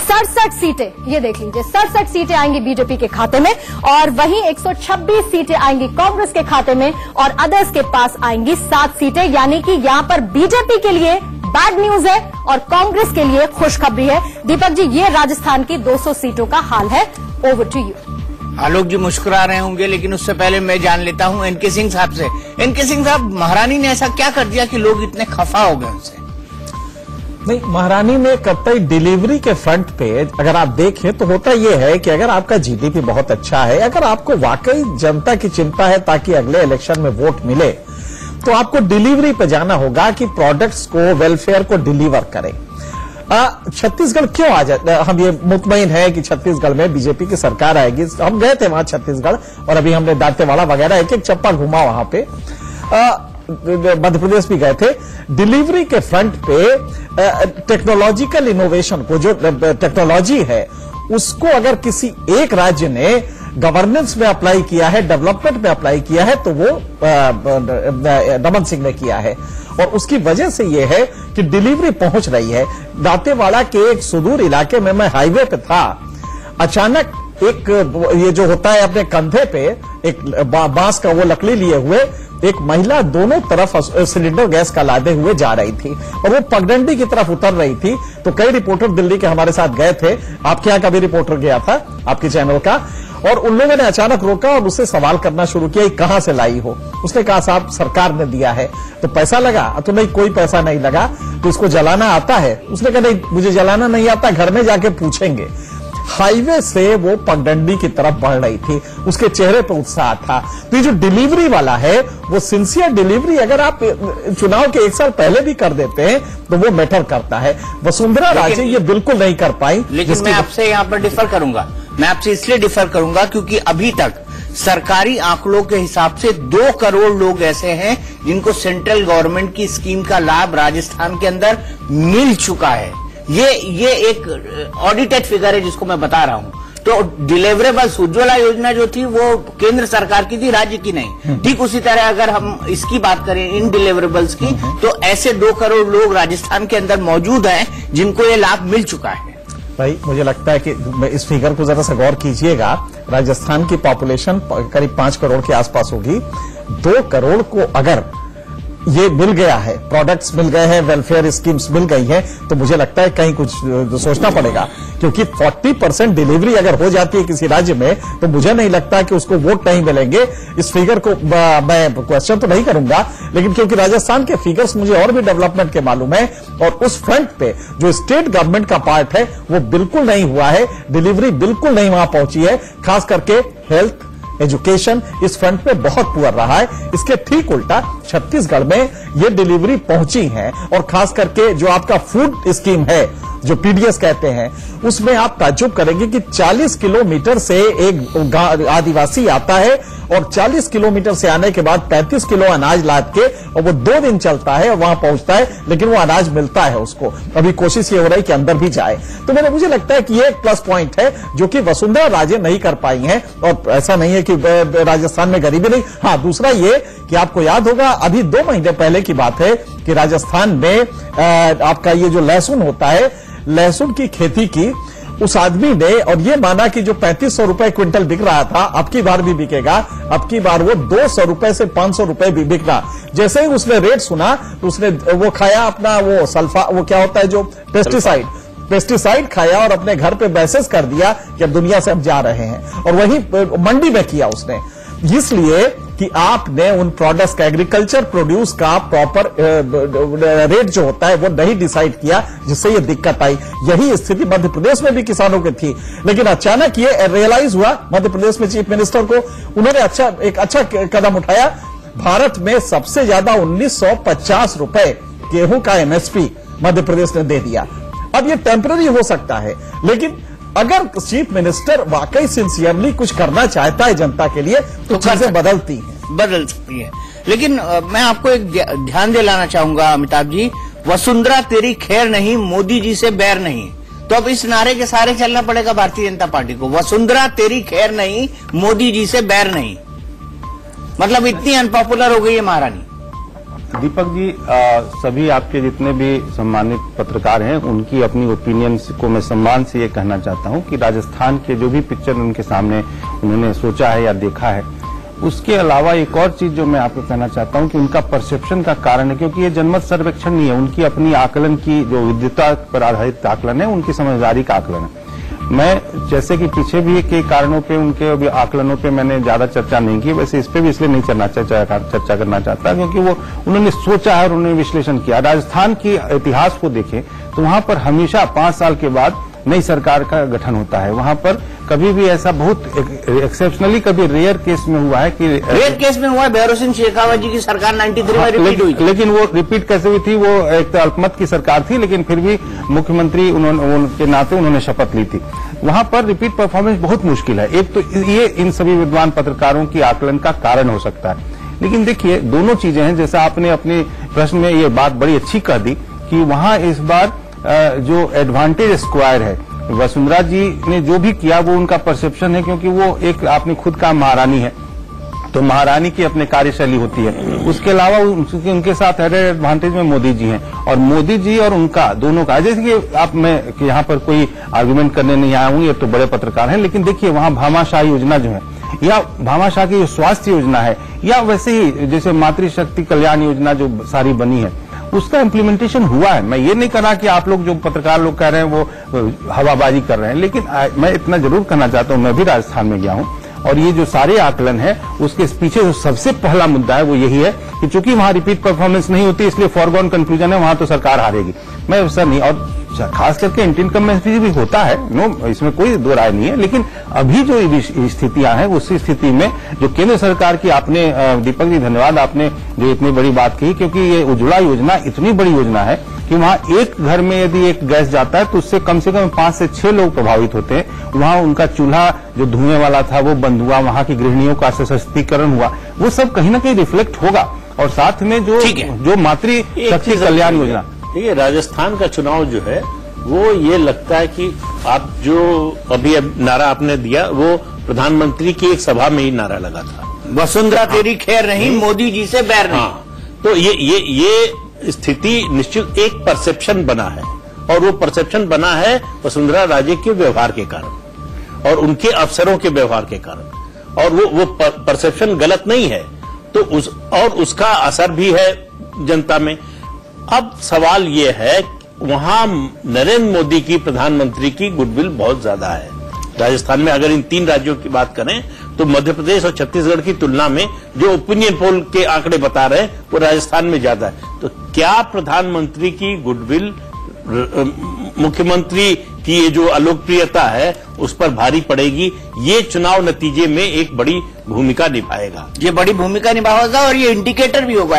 67 सीटें, ये देख लीजिए, 67 सीटें आएंगी बीजेपी के खाते में और वहीं 126 सीटें आएंगी कांग्रेस के खाते में और अदर्स के पास आएंगी 7 सीटें। यानी कि यहां पर बीजेपी के लिए बैड न्यूज है और कांग्रेस के लिए खुशखबरी है। दीपक जी, ये राजस्थान की 200 सीटों का हाल है। Over to you. Alok ji मुस्कुरा रहे होंगे, लेकिन उससे पहले मैं जान लेता हूं एनके सिंह साहब से। एनके सिंह साहब, महारानी ने ऐसा क्या कर दिया कि लोग इतने खफा हो गए उनसे? नहीं, महारानी ने कतई डिलीवरी के फ्रंट पे अगर आप देखें तो होता यह है कि अगर आपका जीडीपी बहुत अच्छा है, अगर आपको वाकई जनता की चिंता है ताकि अगले इलेक्शन में वोट मिले, तो आपको डिलीवरी पे जाना होगा कि प्रोडक्ट्स को, वेलफेयर को डिलीवर करें। छत्तीसगढ़ क्यों आ जाए, हम ये मुतमईन है कि छत्तीसगढ़ में बीजेपी की सरकार आएगी। हम गए थे वहां छत्तीसगढ़ और अभी हमने दांतेवाड़ा वगैरह एक एक चप्पा घुमा वहां पे, मध्य प्रदेश भी गए थे। डिलीवरी के फ्रंट पे टेक्नोलॉजिकल इनोवेशन को, जो टेक्नोलॉजी है उसको अगर किसी एक राज्य ने गवर्नेंस में अप्लाई किया है, डेवलपमेंट में अप्लाई किया है, तो वो दमन सिंह ने किया है और उसकी वजह से यह है कि डिलीवरी पहुंच रही है। दांतेवाड़ा के एक सुदूर इलाके में मैं हाईवे पे था, अचानक एक ये जो होता है अपने कंधे पे एक बांस का वो लकड़ी लिए हुए एक महिला दोनों तरफ सिलेंडर गैस का लादे हुए जा रही थी और वो पगडंडी की तरफ उतर रही थी। तो कई रिपोर्टर दिल्ली के हमारे साथ गए थे, आपके यहाँ का भी रिपोर्टर गया था आपके चैनल का, और उन लोगों ने अचानक रोका और उससे सवाल करना शुरू किया, कहां से लाई हो? उसने कहा साहब सरकार ने दिया है। तो पैसा लगा? तो नहीं, कोई पैसा नहीं लगा। तो इसको जलाना आता है? उसने कहा नहीं मुझे जलाना नहीं आता, घर में जाके पूछेंगे। हाईवे से वो पगडंडी की तरफ बढ़ रही थी, उसके चेहरे पर उत्साह था। तो ये जो डिलीवरी वाला है वो सिंसियर डिलीवरी अगर आप चुनाव के 1 साल पहले भी कर देते हैं तो वो मैटर करता है। वसुंधरा राजे ये बिल्कुल नहीं कर पाई। लेकिन मैं आपसे यहाँ पर डिफर करूंगा, मैं आपसे इसलिए डिफर करूंगा क्योंकि अभी तक सरकारी आंकड़ों के हिसाब से 2 करोड़ लोग ऐसे हैं जिनको सेंट्रल गवर्नमेंट की स्कीम का लाभ राजस्थान के अंदर मिल चुका है। ये एक ऑडिटेड फिगर है जिसको मैं बता रहा हूं। तो डिलीवरेबल्स उज्ज्वला योजना जो थी वो केंद्र सरकार की थी, राज्य की नहीं। ठीक उसी तरह अगर हम इसकी बात करें इन डिलीवरेबल्स की, तो ऐसे 2 करोड़ लोग राजस्थान के अंदर मौजूद हैं जिनको ये लाभ मिल चुका है। भाई मुझे लगता है कि इस फिगर को जरा सा गौर कीजिएगा। राजस्थान की पॉपुलेशन करीब 5 करोड़ के आसपास होगी। 2 करोड़ को अगर ये मिल गया है, प्रोडक्ट्स मिल गए हैं, वेलफेयर स्कीम्स मिल गई है, तो मुझे लगता है कहीं कुछ सोचना पड़ेगा। क्योंकि 40% डिलीवरी अगर हो जाती है किसी राज्य में तो मुझे नहीं लगता कि उसको वोट नहीं मिलेंगे। इस फिगर को मैं क्वेश्चन तो नहीं करूंगा, लेकिन क्योंकि राजस्थान के फिगर्स मुझे और भी डेवलपमेंट के मालूम है और उस फ्रंट पे जो स्टेट गवर्नमेंट का पार्ट है वो बिल्कुल नहीं हुआ है, डिलीवरी बिल्कुल नहीं वहां पहुंची है। खास करके हेल्थ एजुकेशन इस फ्रंट पे बहुत पुअर रहा है। इसके ठीक उल्टा छत्तीसगढ़ में ये डिलीवरी पहुंची है और खास करके जो आपका फूड स्कीम है जो पीडीएस कहते हैं उसमें आप ताज्जुब करेंगे कि 40 किलोमीटर से एक आदिवासी आता है और 40 किलोमीटर से आने के बाद 35 किलो अनाज लाद के और वो 2 दिन चलता है और वहां पहुंचता है, लेकिन वो अनाज मिलता है उसको। अभी कोशिश ये हो रही है कि अंदर भी जाए। तो मुझे लगता है कि ये एक प्लस पॉइंट है जो कि वसुंधरा राजे नहीं कर पाई हैं। और ऐसा नहीं है कि राजस्थान में गरीबी नहीं। हाँ, दूसरा ये कि आपको याद होगा अभी 2 महीने पहले की बात है कि राजस्थान में आपका ये जो लहसुन होता है, लहसुन की खेती की उस आदमी ने और ये माना कि जो 3500 रुपए क्विंटल बिक रहा था अब की बार भी बिकेगा। अब की बार वो 200 रुपए से 500 रुपए भी बिकना। जैसे ही उसने रेट सुना तो उसने वो खाया अपना वो सल्फा, वो क्या होता है जो पेस्टिसाइड खाया और अपने घर पे मैसेज कर दिया कि अब दुनिया से हम जा रहे हैं। और वही मंडी में किया उसने, इसलिए कि आपने उन प्रोडक्ट्स का, एग्रीकल्चर प्रोड्यूस का प्रॉपर रेट जो होता है वो नहीं डिसाइड किया, जिससे ये दिक्कत आई। यही स्थिति मध्य प्रदेश में भी किसानों की थी, लेकिन अचानक ये रियलाइज हुआ मध्य प्रदेश में चीफ मिनिस्टर को, उन्होंने एक अच्छा कदम उठाया। भारत में सबसे ज्यादा 1950 रुपए गेहूं का एमएसपी मध्य प्रदेश ने दे दिया। अब ये टेम्पररी हो सकता है, लेकिन अगर चीफ मिनिस्टर वाकई सिंसियरली कुछ करना चाहता है जनता के लिए तो चीजें बदल सकती है। लेकिन मैं आपको एक ध्यान दिलाना चाहूंगा अमिताभ जी, वसुंधरा तेरी खैर नहीं, मोदी जी से बैर नहीं। तो अब इस नारे के सहारे चलना पड़ेगा भारतीय जनता पार्टी को। वसुंधरा तेरी खैर नहीं, मोदी जी से बैर नहीं, मतलब इतनी अनपॉपुलर हो गई है महारानी। दीपक जी, सभी आपके जितने भी सम्मानित पत्रकार हैं उनकी अपनी ओपिनियंस को मैं सम्मान से ये कहना चाहता हूं कि राजस्थान के जो भी पिक्चर उनके सामने उन्होंने सोचा है या देखा है, उसके अलावा एक और चीज जो मैं आपको कहना चाहता हूं कि उनका परसेप्शन का कारण है, क्योंकि ये जनमत सर्वेक्षण नहीं है, उनकी अपनी आकलन की जो विद्वता पर आधारित आकलन है, उनकी समझदारी का आकलन है। मैं जैसे कि पीछे भी के कारणों पे उनके आकलनों पे मैंने ज्यादा चर्चा नहीं की, वैसे इस पे भी इसलिए नहीं चर्चा करना चाहता क्योंकि वो उन्होंने सोचा है और उन्होंने विश्लेषण किया। राजस्थान की इतिहास को देखें तो वहां पर हमेशा 5 साल के बाद नई सरकार का गठन होता है। वहां पर कभी भी ऐसा बहुत एक्सेप्शनली कभी रेयर केस में हुआ है कि रेयर केस में हुआ है भैरव सिंह शेखावत जी की सरकार 93 में रिपीट हुई, लेकिन वो रिपीट कैसे हुई थी, वो एक तो अल्पमत की सरकार थी, लेकिन फिर भी मुख्यमंत्री उनके नाते उन्होंने शपथ ली थी। वहां पर रिपीट परफॉर्मेंस बहुत मुश्किल है। एक तो ये इन सभी विद्वान पत्रकारों की आकलन का कारण हो सकता है, लेकिन देखिए दोनों चीजें हैं। जैसा आपने अपने प्रश्न में ये बात बड़ी अच्छी कह दी कि वहां इस बार जो एडवांटेज स्क्वायर है, वसुंधरा जी ने जो भी किया वो उनका परसेप्शन है, क्योंकि वो एक आपने खुद कहा महारानी है तो महारानी की अपने कार्यशैली होती है। उसके अलावा उनके साथ एडवांटेज में मोदी जी हैं, और मोदी जी और उनका दोनों का, जैसे कि आप, मैं यहाँ पर कोई आर्गुमेंट करने नहीं आया हूँ, ये तो बड़े पत्रकार हैं, लेकिन देखिए वहाँ भामाशाह योजना जो है, या भामाशाह की जो स्वास्थ्य योजना है, या वैसे ही जैसे मातृशक्ति कल्याण योजना जो सारी बनी है, उसका इम्प्लीमेंटेशन हुआ है। मैं ये नहीं कर रहा कि आप लोग जो पत्रकार लोग कह रहे हैं वो हवाबाजी कर रहे हैं, लेकिन मैं इतना जरूर कहना चाहता हूँ, मैं भी राजस्थान में गया हूँ, और ये जो सारे आकलन है उसके पीछे जो सबसे पहला मुद्दा है वो यही है कि चूंकि वहां रिपीट परफॉर्मेंस नहीं होती, इसलिए फॉरगॉन कंक्लूजन है, वहां तो सरकार हारेगी। मैं ऐसा नहीं, और खास करके एंटी इनकम्बेंसी भी होता है, नो, इसमें कोई दो राय नहीं है, लेकिन अभी जो स्थितियां हैं उसी स्थिति में जो केंद्र सरकार की, आपने दीपक जी धन्यवाद, आपने जो इतनी बड़ी बात कही, क्योंकि ये उज्ज्वला योजना इतनी बड़ी योजना है कि वहां एक घर में यदि एक गैस जाता है तो उससे कम 5 से 6 लोग प्रभावित होते हैं। वहां उनका चूल्हा जो धुएं वाला था वो बंद हुआ, वहां की गृहिणियों का सशक्तिकरण हुआ, वो सब कहीं ना कहीं रिफ्लेक्ट होगा। और साथ में जो मातृशक्ति कल्याण योजना, देखिए राजस्थान का चुनाव जो है वो ये लगता है कि आप जो अभी नारा आपने दिया वो प्रधानमंत्री की एक सभा में ही नारा लगा था, वसुंधरा तेरी खैर नहीं, मोदी जी से बैर नहीं। हाँ, तो ये स्थिति निश्चित एक परसेप्शन बना है, और वो परसेप्शन बना है वसुंधरा राजे के व्यवहार के कारण और उनके अफसरों के व्यवहार के कारण, और वो परसेप्शन गलत नहीं है, तो उसका असर भी है जनता में। अब सवाल ये है, वहां नरेंद्र मोदी की, प्रधानमंत्री की गुडविल बहुत ज्यादा है राजस्थान में। अगर इन 3 राज्यों की बात करें तो मध्य प्रदेश और छत्तीसगढ़ की तुलना में जो ओपिनियन पोल के आंकड़े बता रहे हैं वो राजस्थान में ज्यादा है। तो क्या प्रधानमंत्री की गुडविल, मुख्यमंत्री की ये जो अलोकप्रियता है उस पर भारी पड़ेगी? ये चुनाव नतीजे में एक बड़ी भूमिका निभाएगा, ये बड़ी भूमिका निभाएगा, और ये इंडिकेटर भी होगा।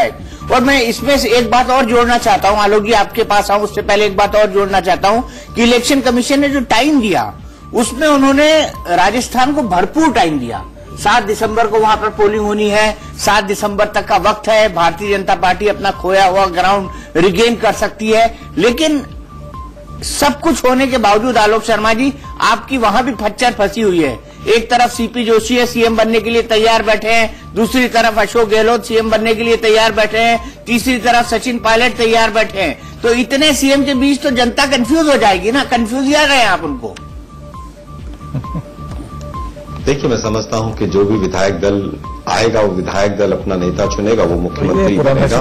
और मैं इसमें से एक बात और जोड़ना चाहता हूं, आलोक जी आपके पास आऊं उससे पहले एक बात और जोड़ना चाहता हूं कि इलेक्शन कमीशन ने जो टाइम दिया उसमें उन्होंने राजस्थान को भरपूर टाइम दिया। 7 दिसंबर को वहां पर पोलिंग होनी है, 7 दिसंबर तक का वक्त है, भारतीय जनता पार्टी अपना खोया हुआ ग्राउंड रिगेन कर सकती है। लेकिन सब कुछ होने के बावजूद आलोक शर्मा जी, आपकी वहां भी खच्चर फंसी हुई है। एक तरफ सीपी जोशी है, सीएम बनने के लिए तैयार बैठे हैं, दूसरी तरफ अशोक गहलोत सीएम बनने के लिए तैयार बैठे हैं, तीसरी तरफ सचिन पायलट तैयार बैठे हैं। तो इतने सीएम के बीच तो जनता कंफ्यूज हो जाएगी ना, कंफ्यूज किया गए आप उनको। देखिए, मैं समझता हूं कि जो भी विधायक दल आएगा वो विधायक दल अपना नेता चुनेगा, वो मुख्यमंत्री बनेगा,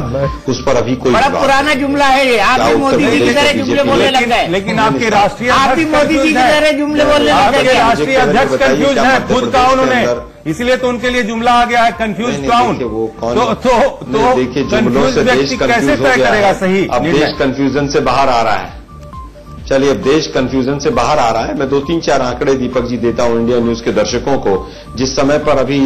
उस पर अभी कोई बड़ा पुराना जुमला है। आप भी मोदी जी की तरह जुमले बोलने लग गए, लेकिन आपके राष्ट्रीय, आप भी मोदी जी की तरह जुमले बोलने लग गए। राष्ट्रीय अध्यक्ष कंफ्यूज है, खुद कहा उन्होंने, इसलिए तो उनके लिए जुमला आ गया है कंफ्यूज क्लाउन। तो देखिए, जुमलों से देश कंफ्यूज हो गया है, अब देश कंफ्यूजन से बाहर आ रहा है। चलिए, अब देश कंफ्यूजन से बाहर आ रहा है। मैं 2-3-4 आंकड़े दीपक जी देता हूं इंडिया न्यूज के दर्शकों को। जिस समय पर अभी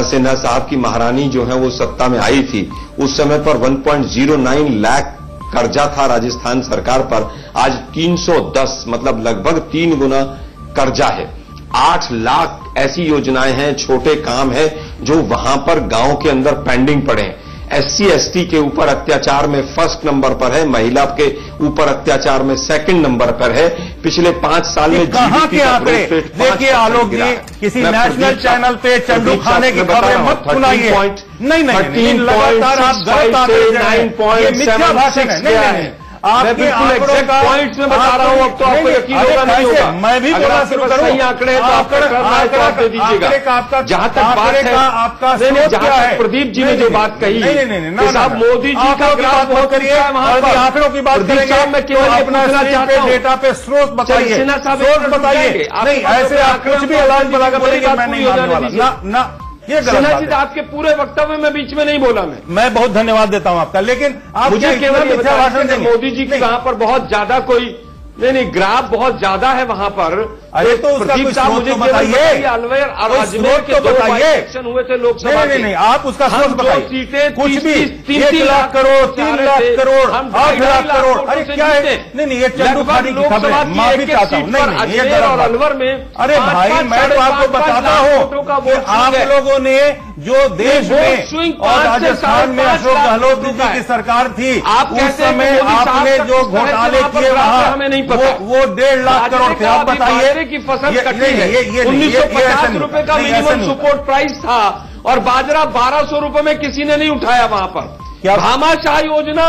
सिन्हा साहब की महारानी जो है वो सत्ता में आई थी, उस समय पर 1.09 लाख कर्जा था राजस्थान सरकार पर। आज 310, मतलब लगभग 3 गुना कर्जा है। 8 लाख ऐसी योजनाएं हैं, छोटे काम है जो वहां पर गांव के अंदर पेंडिंग पड़े हैं। SC/ST के ऊपर अत्याचार में 1st नंबर पर है, महिला के ऊपर अत्याचार में 2nd नंबर पर है। पिछले 5 साल में कहां के आंकड़े देखिए आलोक जी, किसी नेशनल चैनल पे चंडू खाने की खबरें मत सुनाइए। नहीं, लगातार आप गलत आंकड़े, ये मिथ्या भाषण है। नहीं, आपके एग्जैक्ट पॉइंट्स में बता रहा हूं, अब तो आपको यकीन होगा नहीं होगा। मैं भी बोलना शुरू करूं, सही आंकड़े तो आप दे दीजिएगा। जहां तक बात है, आपका जहां तक प्रदीप जी ने जो बात कही, नहीं, साहब मोदी जी का ग्राफ बहुत करिए, वहां पर आंकड़ों की बात करेंगे। मैं केवल अपना डेटा पे स्रोत बताइए, स्रोत बताइए। नहीं, ऐसे आप कुछ भी ऐलान बनाकर बोलेंगे, मैं नहीं मानने वाला ना। सिन्हा जी, आपके पूरे वक्तव्य में बीच में नहीं बोला मैं बहुत धन्यवाद देता हूं आपका, लेकिन आप मुझे केवल मिथ्या भाषण देंगे। मोदी जी की वहां पर बहुत ज्यादा कोई नहीं, ग्राफ बहुत ज्यादा है वहां पर। अरे तो उसका कुछ स्रोत तो बताइए, अलवर और अजमेर के 2 इलेक्शन हुए थे लोकसभा। नहीं, आप उसका स्रोत बताइए। कुछ भी 3 लाख करोड़, 3 लाख करोड़, 8 लाख करोड़, अरे क्या है? नहीं, ये चंडू खानी की खबर है, माफी चाहता हूँ। नहीं, ये और अलवर में, अरे भाई मैं तो आपको बताता हूँ, आप लोगों ने जो देश में और राजस्थान में अशोक गहलोत जी की सरकार थी, उस समय आपने जो घोटाले किए वहां वो 1.5 लाख करोड़ थे। आप बताइए बाजरे की फसल कटी है। 1950 रुपए का मिनिमम सपोर्ट प्राइस था और बाजरा 1200 रुपए में किसी ने नहीं उठाया वहां पर। भामाशाह योजना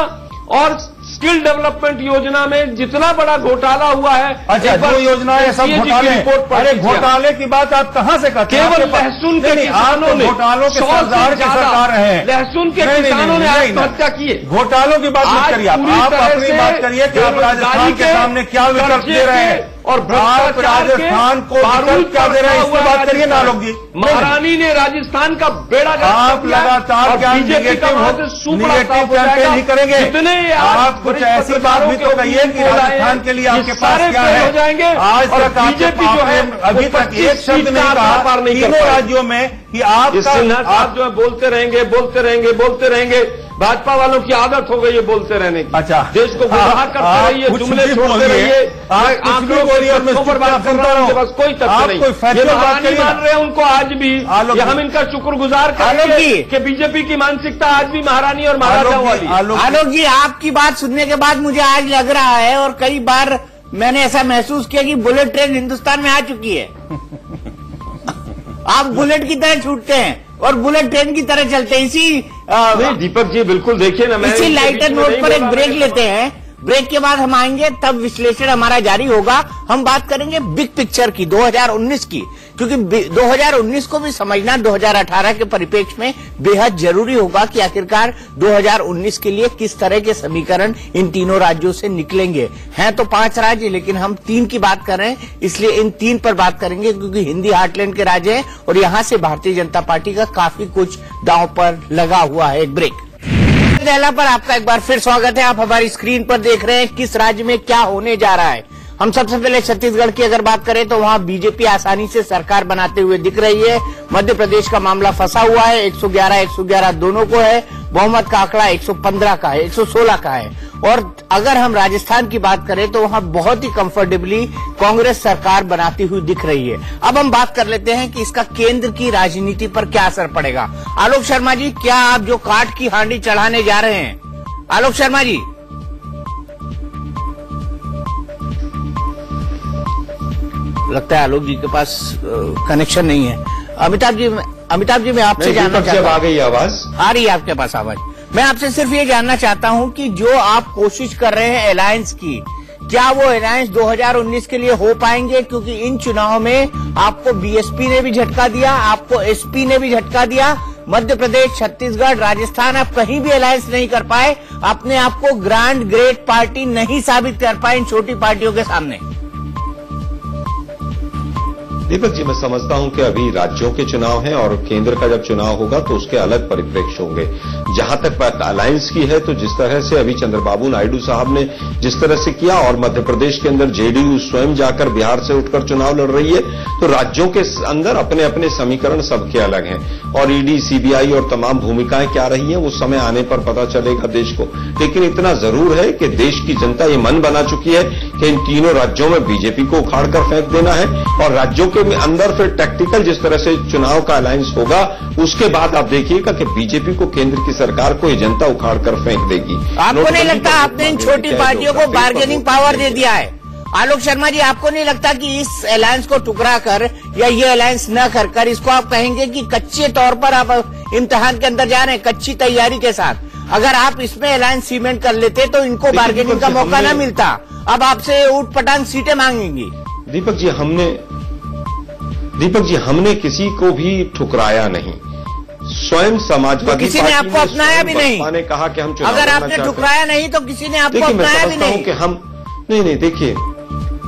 और स्किल डेवलपमेंट योजना में जितना बड़ा घोटाला हुआ है। अच्छा, जो योजना है सब घोटाले। अरे घोटाले की बात आप कहां से करते हैं? केवल लहसुन के किसानों ने घोटालों के सरदार की सरकार है। लहसुन के किसानों ने आत्महत्या की। घोटालों की बात मत करिए, आप अपनी बात करिए कि आप राजस्थान के सामने क्या विकल्प दे रहे हैं और आप राजस्थान को विकल्प क्या दे रहे हैं, इसकी बात करिए ना आलोक जी। महारानी ने राजस्थान का बेड़ा आप लगातार क्या निगेटिव कैंपेन नहीं करेंगे? जितने आप कुछ ऐसी बात भी तो कहिए कि राजस्थान के लिए आपके पास क्या है। हो जाएंगे। आज तक बीजेपी जो है अभी तक एक शब्द नहीं कहा तीनों राज्यों में कि आप जो है बोलते रहेंगे। भाजपा वालों की आदत हो गई है बोलते रहने की। अच्छा, देश को गुमराह करते रहिए, जुमले छोड़ते रहिए, आंकड़ों पर बात कर रहा हूं, बस कोई तथ्य नहीं। ये महारानी मान रहे हैं उनको आज भी, हम इनका शुक्रगुजार करेंगे कि बीजेपी की मानसिकता आज भी महारानी और महाराजाओं वाली। आलोक जी, आपकी बात सुनने के बाद मुझे आज लग रहा है और कई बार मैंने ऐसा महसूस किया कि बुलेट ट्रेन हिंदुस्तान में आ चुकी है। आप बुलेट की तरह छूटते हैं और बुलेट ट्रेन की तरह चलते हैं। नहीं दीपक जी, बिल्कुल देखिए ना, मैं इसी लाइटर नोट पर एक ब्रेक लेते हैं। ब्रेक के बाद हम आएंगे, तब विश्लेषण हमारा जारी होगा। हम बात करेंगे बिग पिक्चर की, 2019 की, क्योंकि 2019 को भी समझना 2018 के परिप्रेक्ष्य में बेहद जरूरी होगा कि आखिरकार 2019 के लिए किस तरह के समीकरण इन तीनों राज्यों से निकलेंगे। हैं तो 5 राज्य, लेकिन हम 3 की बात कर रहे हैं, इसलिए इन 3 पर बात करेंगे क्योंकि हिंदी हार्टलैंड के राज्य हैं और यहां से भारतीय जनता पार्टी का काफी कुछ दांव पर लगा हुआ है। एक ब्रेक दहला पर आपका एक बार फिर स्वागत है। आप हमारी स्क्रीन पर देख रहे हैं किस राज्य में क्या होने जा रहा है। हम सबसे पहले छत्तीसगढ़ की अगर बात करें तो वहां बीजेपी आसानी से सरकार बनाते हुए दिख रही है। मध्य प्रदेश का मामला फंसा हुआ है, 111 दोनों को है। बहुमत का आंकड़ा 115 का है, 116 का है। और अगर हम राजस्थान की बात करें तो वहां बहुत ही कंफर्टेबली कांग्रेस सरकार बनाती हुई दिख रही है। अब हम बात कर लेते हैं कि इसका केंद्र की राजनीति पर क्या असर पड़ेगा। आलोक शर्मा जी, क्या आप जो काठ की हांडी चढ़ाने जा रहे हैं? आलोक शर्मा जी, लगता है आलोक जी के पास कनेक्शन नहीं है। अमिताभ जी मैं आपसे जानना चाहता हूँ, आ गई आवाज? आ रही है आपके पास आवाज? मैं आपसे सिर्फ ये जानना चाहता हूं कि जो आप कोशिश कर रहे हैं अलायंस की, क्या वो अलायंस 2019 के लिए हो पाएंगे? क्योंकि इन चुनाव में आपको बीएसपी ने भी झटका दिया, आपको एसपी ने भी झटका दिया। मध्य प्रदेश, छत्तीसगढ़, राजस्थान, आप कहीं भी अलायंस नहीं कर पाए, अपने आप को ग्रैंड ग्रेट पार्टी नहीं साबित कर पाए इन छोटी पार्टियों के सामने। दीपक जी, मैं समझता हूं कि अभी राज्यों के चुनाव हैं और केंद्र का जब चुनाव होगा तो उसके अलग परिप्रेक्ष्य होंगे। जहां तक बात अलायंस की है तो जिस तरह से अभी चंद्रबाबू नायडू साहब ने जिस तरह से किया और मध्य प्रदेश के अंदर जेडीयू स्वयं जाकर बिहार से उठकर चुनाव लड़ रही है, तो राज्यों के अंदर अपने अपने समीकरण सबके अलग हैं और ईडी, सीबीआई और तमाम भूमिकाएं क्या रही हैं वो समय आने पर पता चलेगा देश को। लेकिन इतना जरूर है कि देश की जनता ये मन बना चुकी है कि इन तीनों राज्यों में बीजेपी को उखाड़ कर फेंक देना है और राज्यों के अंदर फिर टैक्टिकल जिस तरह से चुनाव का अलायंस होगा उसके बाद आप देखिएगा कि बीजेपी को, केंद्र की सरकार को ये जनता उखाड़ कर फेंक देगी। आपको नहीं लगता आपने इन छोटी पार्टियों को बार्गेनिंग पावर दे दिया है? आलोक शर्मा जी, आपको नहीं लगता कि इस अलायंस को टुकड़ा कर या ये अलायंस न कर इसको आप कहेंगे कि कच्चे तौर पर आप इम्तिहान के अंदर जा रहे हैं, कच्ची तैयारी के साथ? अगर आप इसमें अलायंस सीमेंट कर लेते तो इनको बार्गेनिंग का मौका न मिलता। अब आपसे ऊट पटांग सीटें मांगेंगी। दीपक जी, हमने किसी को भी ठुकराया नहीं। स्वयं समाजवादी किसी ने आपको अपनाया भी नहीं। ने कहा कि हम चुनाव अगर आपने ठुकराया नहीं तो किसी ने आपको अपनाया भी नहीं। कि हम नहीं,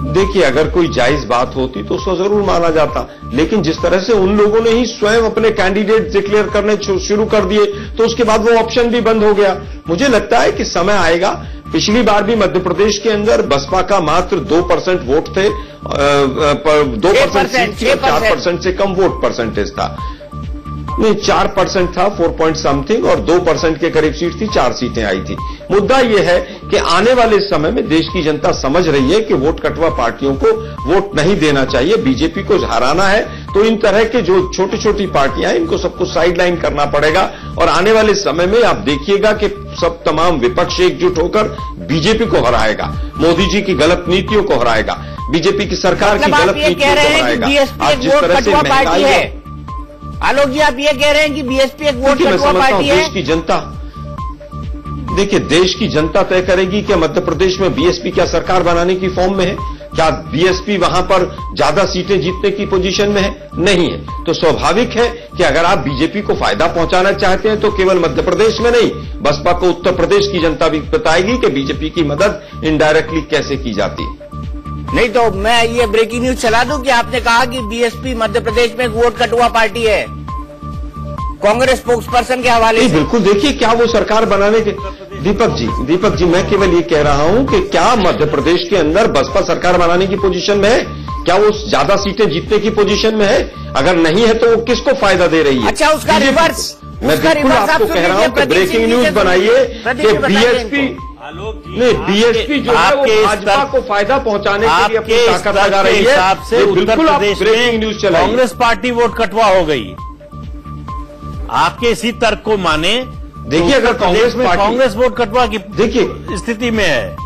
देखिए अगर कोई जायज बात होती तो उसको जरूर माना जाता, लेकिन जिस तरह से उन लोगों ने ही स्वयं अपने कैंडिडेट डिक्लेयर करने शुरू कर दिए तो उसके बाद वो ऑप्शन भी बंद हो गया। मुझे लगता है कि समय आएगा। पिछली बार भी मध्य प्रदेश के अंदर बसपा का मात्र 2% वोट थे, 2% सीट थी, 4% से कम वोट परसेंटेज था। नहीं, 4% था, 4 पॉइंट समथिंग, और 2% के करीब सीट थी, 4 सीटें आई थी। मुद्दा यह है कि आने वाले समय में देश की जनता समझ रही है कि वोट कटवा पार्टियों को वोट नहीं देना चाहिए। बीजेपी को हराना है तो इन तरह के जो छोटी छोटी पार्टियां हैं इनको सबको साइडलाइन करना पड़ेगा और आने वाले समय में आप देखिएगा कि सब तमाम विपक्ष एकजुट होकर बीजेपी को हराएगा, मोदी जी की गलत नीतियों को हराएगा। बीजेपी की सरकार की मतलब गलत आप ये नीतियों कह रहे को हैं कि बढ़ाएगा। बीएसपी आज एक जिस वोट तरह से कटुआ पार्टी महंगाई है, आलोक जी आप ये कह रहे हैं कि बीएसपी एक वोट देखिए, मैं कटुआ समझता हूं पार्टी है। देश की जनता, देखिए देश की जनता तय करेगी कि मध्य प्रदेश में बीएसपी क्या सरकार बनाने की फॉर्म में है, क्या बीएसपी वहां पर ज्यादा सीटें जीतने की पोजीशन में है, नहीं है। तो स्वाभाविक है कि अगर आप बीजेपी को फायदा पहुंचाना चाहते हैं तो केवल मध्य प्रदेश में नहीं, बसपा को उत्तर प्रदेश की जनता भी बताएगी कि बीजेपी की मदद इनडायरेक्टली कैसे की जाती है। नहीं तो मैं ये ब्रेकिंग न्यूज चला दूं कि आपने कहा कि बीएसपी मध्य प्रदेश में एक वोट कटुआ पार्टी है, कांग्रेस स्पोक्स पर्सन के हवाले से। बिल्कुल, देखिए क्या वो सरकार बनाने के, दीपक जी मैं केवल ये कह रहा हूं कि क्या मध्य प्रदेश के अंदर बसपा सरकार बनाने की पोजीशन में है, क्या वो ज्यादा सीटें जीतने की पोजीशन में है? अगर नहीं है तो वो किसको फायदा दे रही है? अच्छा, उसका रिवर्स, मैं बिल्कुल आपको कह रहा हूं कि ब्रेकिंग न्यूज बनाइए कि बीएसपी नहीं, बीएसपी जो है वो भाजपा को फायदा पहुंचाने के लिए अपनी ताकत लगा रही है। हिसाब से उत्तर प्रदेश ब्रेकिंग न्यूज चलाइए। कांग्रेस पार्टी वोट कटवा हो गई। आपके इसी तर्क को माने, देखिए अगर कांग्रेस में कांग्रेस वोट कटवा की देखिए स्थिति में है।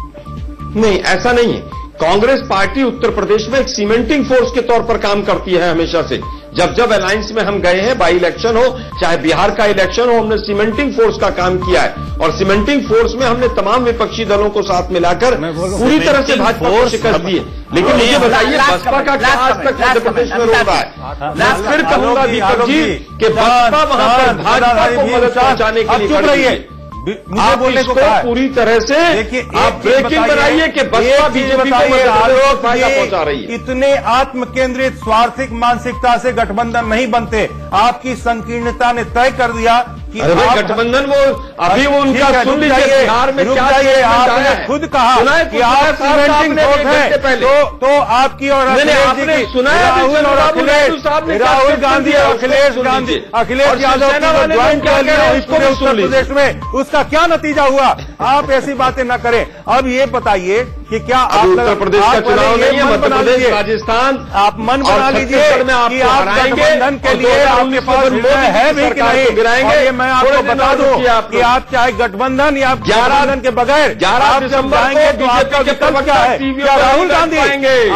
नहीं, ऐसा नहीं है। कांग्रेस पार्टी उत्तर प्रदेश में एक सीमेंटिंग फोर्स के तौर पर काम करती है हमेशा से। जब अलायंस में हम गए हैं, बाई इलेक्शन हो चाहे बिहार का इलेक्शन हो, हमने सीमेंटिंग फोर्स का काम किया है और सीमेंटिंग फोर्स में हमने तमाम विपक्षी दलों को साथ मिलाकर पूरी तरह से भाजपा को शिकस्त दी है। लेकिन मुझे बताइए बसपा का क्या आज तक मध्य प्रदेश में रोक रहा है? मैं फिर कहूंगा दीपक जी कि बसपा वहां पर भाजपा को मदद पहुंचाने के लिए खड़ी है। मुझे बोलने को कहा पूरी तरह से देखिए, आप ब्रेकिंग बनाइए कि बसपा बीजेपी को मदद फायदा पहुंचा रही है। इतने आत्म केंद्रित स्वार्थिक मानसिकता से गठबंधन नहीं बनते। आपकी संकीर्णता ने तय कर दिया कि अरे भाई गठबंधन वो अभी वो उनका सुन लीजिए बिहार में क्या आपने खुद कहा कि आप सीमेंटिंग फोर्स है तो आपकी और आपने सुना है राहुल और अखिलेश, राहुल गांधी और अखिलेश यादव उत्तर प्रदेश में उसका क्या नतीजा हुआ? आप ऐसी बातें न करें। अब ये बताइए कि क्या आप उत्तर प्रदेश का चुनाव नहीं है, मध्य प्रदेश राजस्थान आप मन बना लीजिए कि आप गठबंधन के लिए आपके पास है भी कि नहीं गिराएंगे। मैं आपको बता दूं कि आप चाहे गठबंधन या गठबंधन के बगैर 11 दिसंबर जाएंगे तो आपका विकल्प क्या है? क्या राहुल गांधी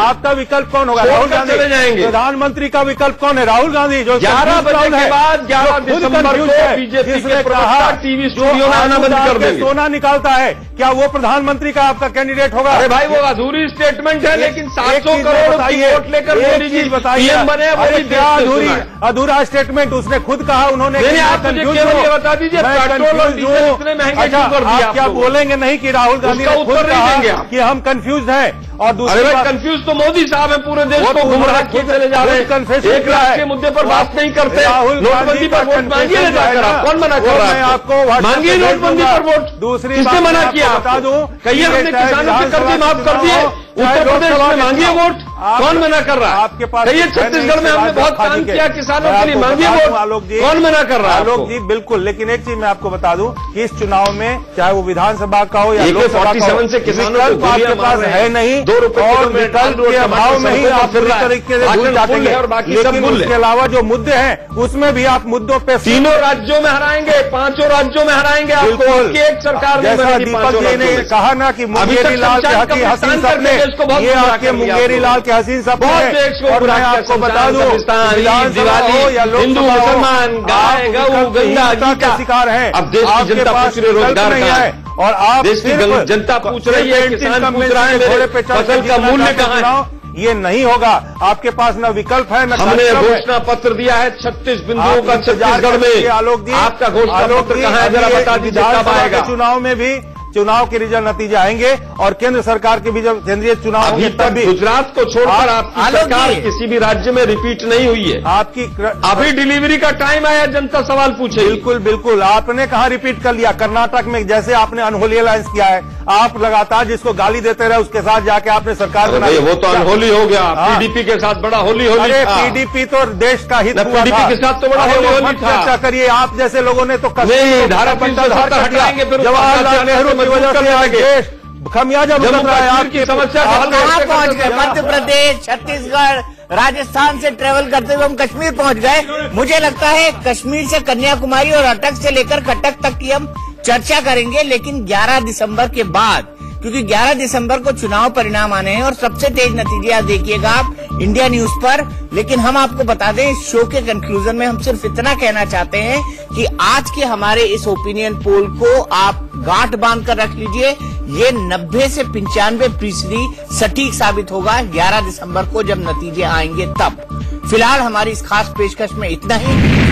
आपका विकल्प कौन होगा? राहुल गांधी चले जाएंगे। प्रधानमंत्री का विकल्प कौन है? राहुल गांधी जो 11 बजे के बाद 11 दिसंबर को बीजेपी के प्रवक्ता टीवी स्टूडियो में आना बंद कर देंगे। सोना निकालता है, क्या वो प्रधानमंत्री का आपका कैंडिडेट होगा? अरे भाई वो अधूरी स्टेटमेंट है, लेकिन 700 करोड़ की वोट लेकर मोदी जी पीएम बने, अरे क्या अधूरा स्टेटमेंट? उसने खुद कहा, उन्होंने आप मुझे केवल ये बता दीजिए पेट्रोल और डीजल इतने महंगे क्यों कर दिया? आप क्या बोलेंगे नहीं कि राहुल गांधी ने खुद कहा कि हम कंफ्यूज हैं? और दूसरी बात, कंफ्यूज तो मोदी साहब है, पूरे देश को गुमराह किए चले जा रहे हैं। 1 लाख के मुद्दे पर बात नहीं करते, नोटबंदी पर वोट मांगिए ना जाकर। आप कौन मना कर रहा है? आपको मांगिए नोटबंदी पर वोट। दूसरी किसने मना किया? बता दूं, कहिए हमने किसानों के कर्जे माफ कर दिए, उत्तर प्रदेश में मांगिए वोट। कौन मना कर रहा है? आपके पास कहिए छत्तीसगढ़ में हमने बहुत काम किया किसानों के लिए, मांगिए वोट। आलोक जी, कौन मना कर रहा है? आलोक जी बिल्कुल, लेकिन एक चीज मैं आपको बता दूं कि इस चुनाव में चाहे वो विधानसभा का हो या लोकसभा का हो, से किसानों विकल्प आपके पास है नहीं, 2 रुपए और विकल्प के अभाव में ही आप पूरी तरीके से भूल जाएंगे। लेकिन उसके अलावा जो मुद्दे हैं उसमें भी आप मुद्दों पे तीनों राज्यों में हराएंगे, 5 राज्यों में हराएंगे आपको। एक सरकार जैसा दीपक जी ने कहा ना कि मुंगेरी लाल के हसीन सपने, ये आपके मुंगेरी लाल के हसीन सपने। और मैं आपको बता दूं, दिवाली हिंदू मुसलमान गाय गऊ गंगा का शिकार है। अब देश की जनता पूछ रही रोजगार नहीं है, और आप देश की जनता पूछ रही है, किसान पूछ रहा है फसल का मूल्य कहाँ है? ये नहीं होगा। आपके पास न विकल्प है, न हमने घोषणा पत्र दिया है 36 बिंदुओं का छत्तीसगढ़ में। आलोक जी, आपका घोषणा पत्र कहाँ है? जरा बता दीजिए कब आएगा? चुनाव में भी चुनाव के रिजल्ट नतीजे आएंगे और केंद्र सरकार के भी जब केंद्रीय चुनाव अभी तक गुजरात को छोड़कर आपकी सरकार किसी भी राज्य में रिपीट नहीं हुई है। आपकी अभी डिलीवरी का टाइम आया, जनता सवाल पूछे। बिल्कुल बिल्कुल, आपने कहा रिपीट कर लिया? कर्नाटक में जैसे आपने अनहोली अलायंस किया है, आप लगातार जिसको गाली देते रहे उसके साथ जाके आपने सरकार बनाई। वो तो अनहोली हो गया, पीडीपी के साथ बड़ा होली था। पीडीपी तो देश का हित हुआ था, पीडीपी के साथ तो बड़ा होली था। चर्चा करिए, आप जैसे लोगों ने तो धारा 370 हटाएंगे, जवाहरलाल नेहरू की वजह से देश खमियाजा भुगत रहा है। आपकी समस्या कहाँ पहुंच गए? मध्य प्रदेश, छत्तीसगढ़, राजस्थान से ट्रेवल करते हुए हम कश्मीर पहुंच गए। मुझे लगता है कश्मीर से कन्याकुमारी और अटक से लेकर कटक तक की हम चर्चा करेंगे, लेकिन 11 दिसंबर के बाद क्योंकि 11 दिसंबर को चुनाव परिणाम आने हैं और सबसे तेज नतीजे आज देखिएगा आप इंडिया न्यूज पर। लेकिन हम आपको बता दें, इस शो के कंक्लूजन में हम सिर्फ इतना कहना चाहते हैं कि आज के हमारे इस ओपिनियन पोल को आप गांठ बांध कर रख लीजिए। ये 90 से 95% सटीक साबित होगा 11 दिसंबर को जब नतीजे आएंगे तब। फिलहाल हमारी इस खास पेशकश में इतना ही।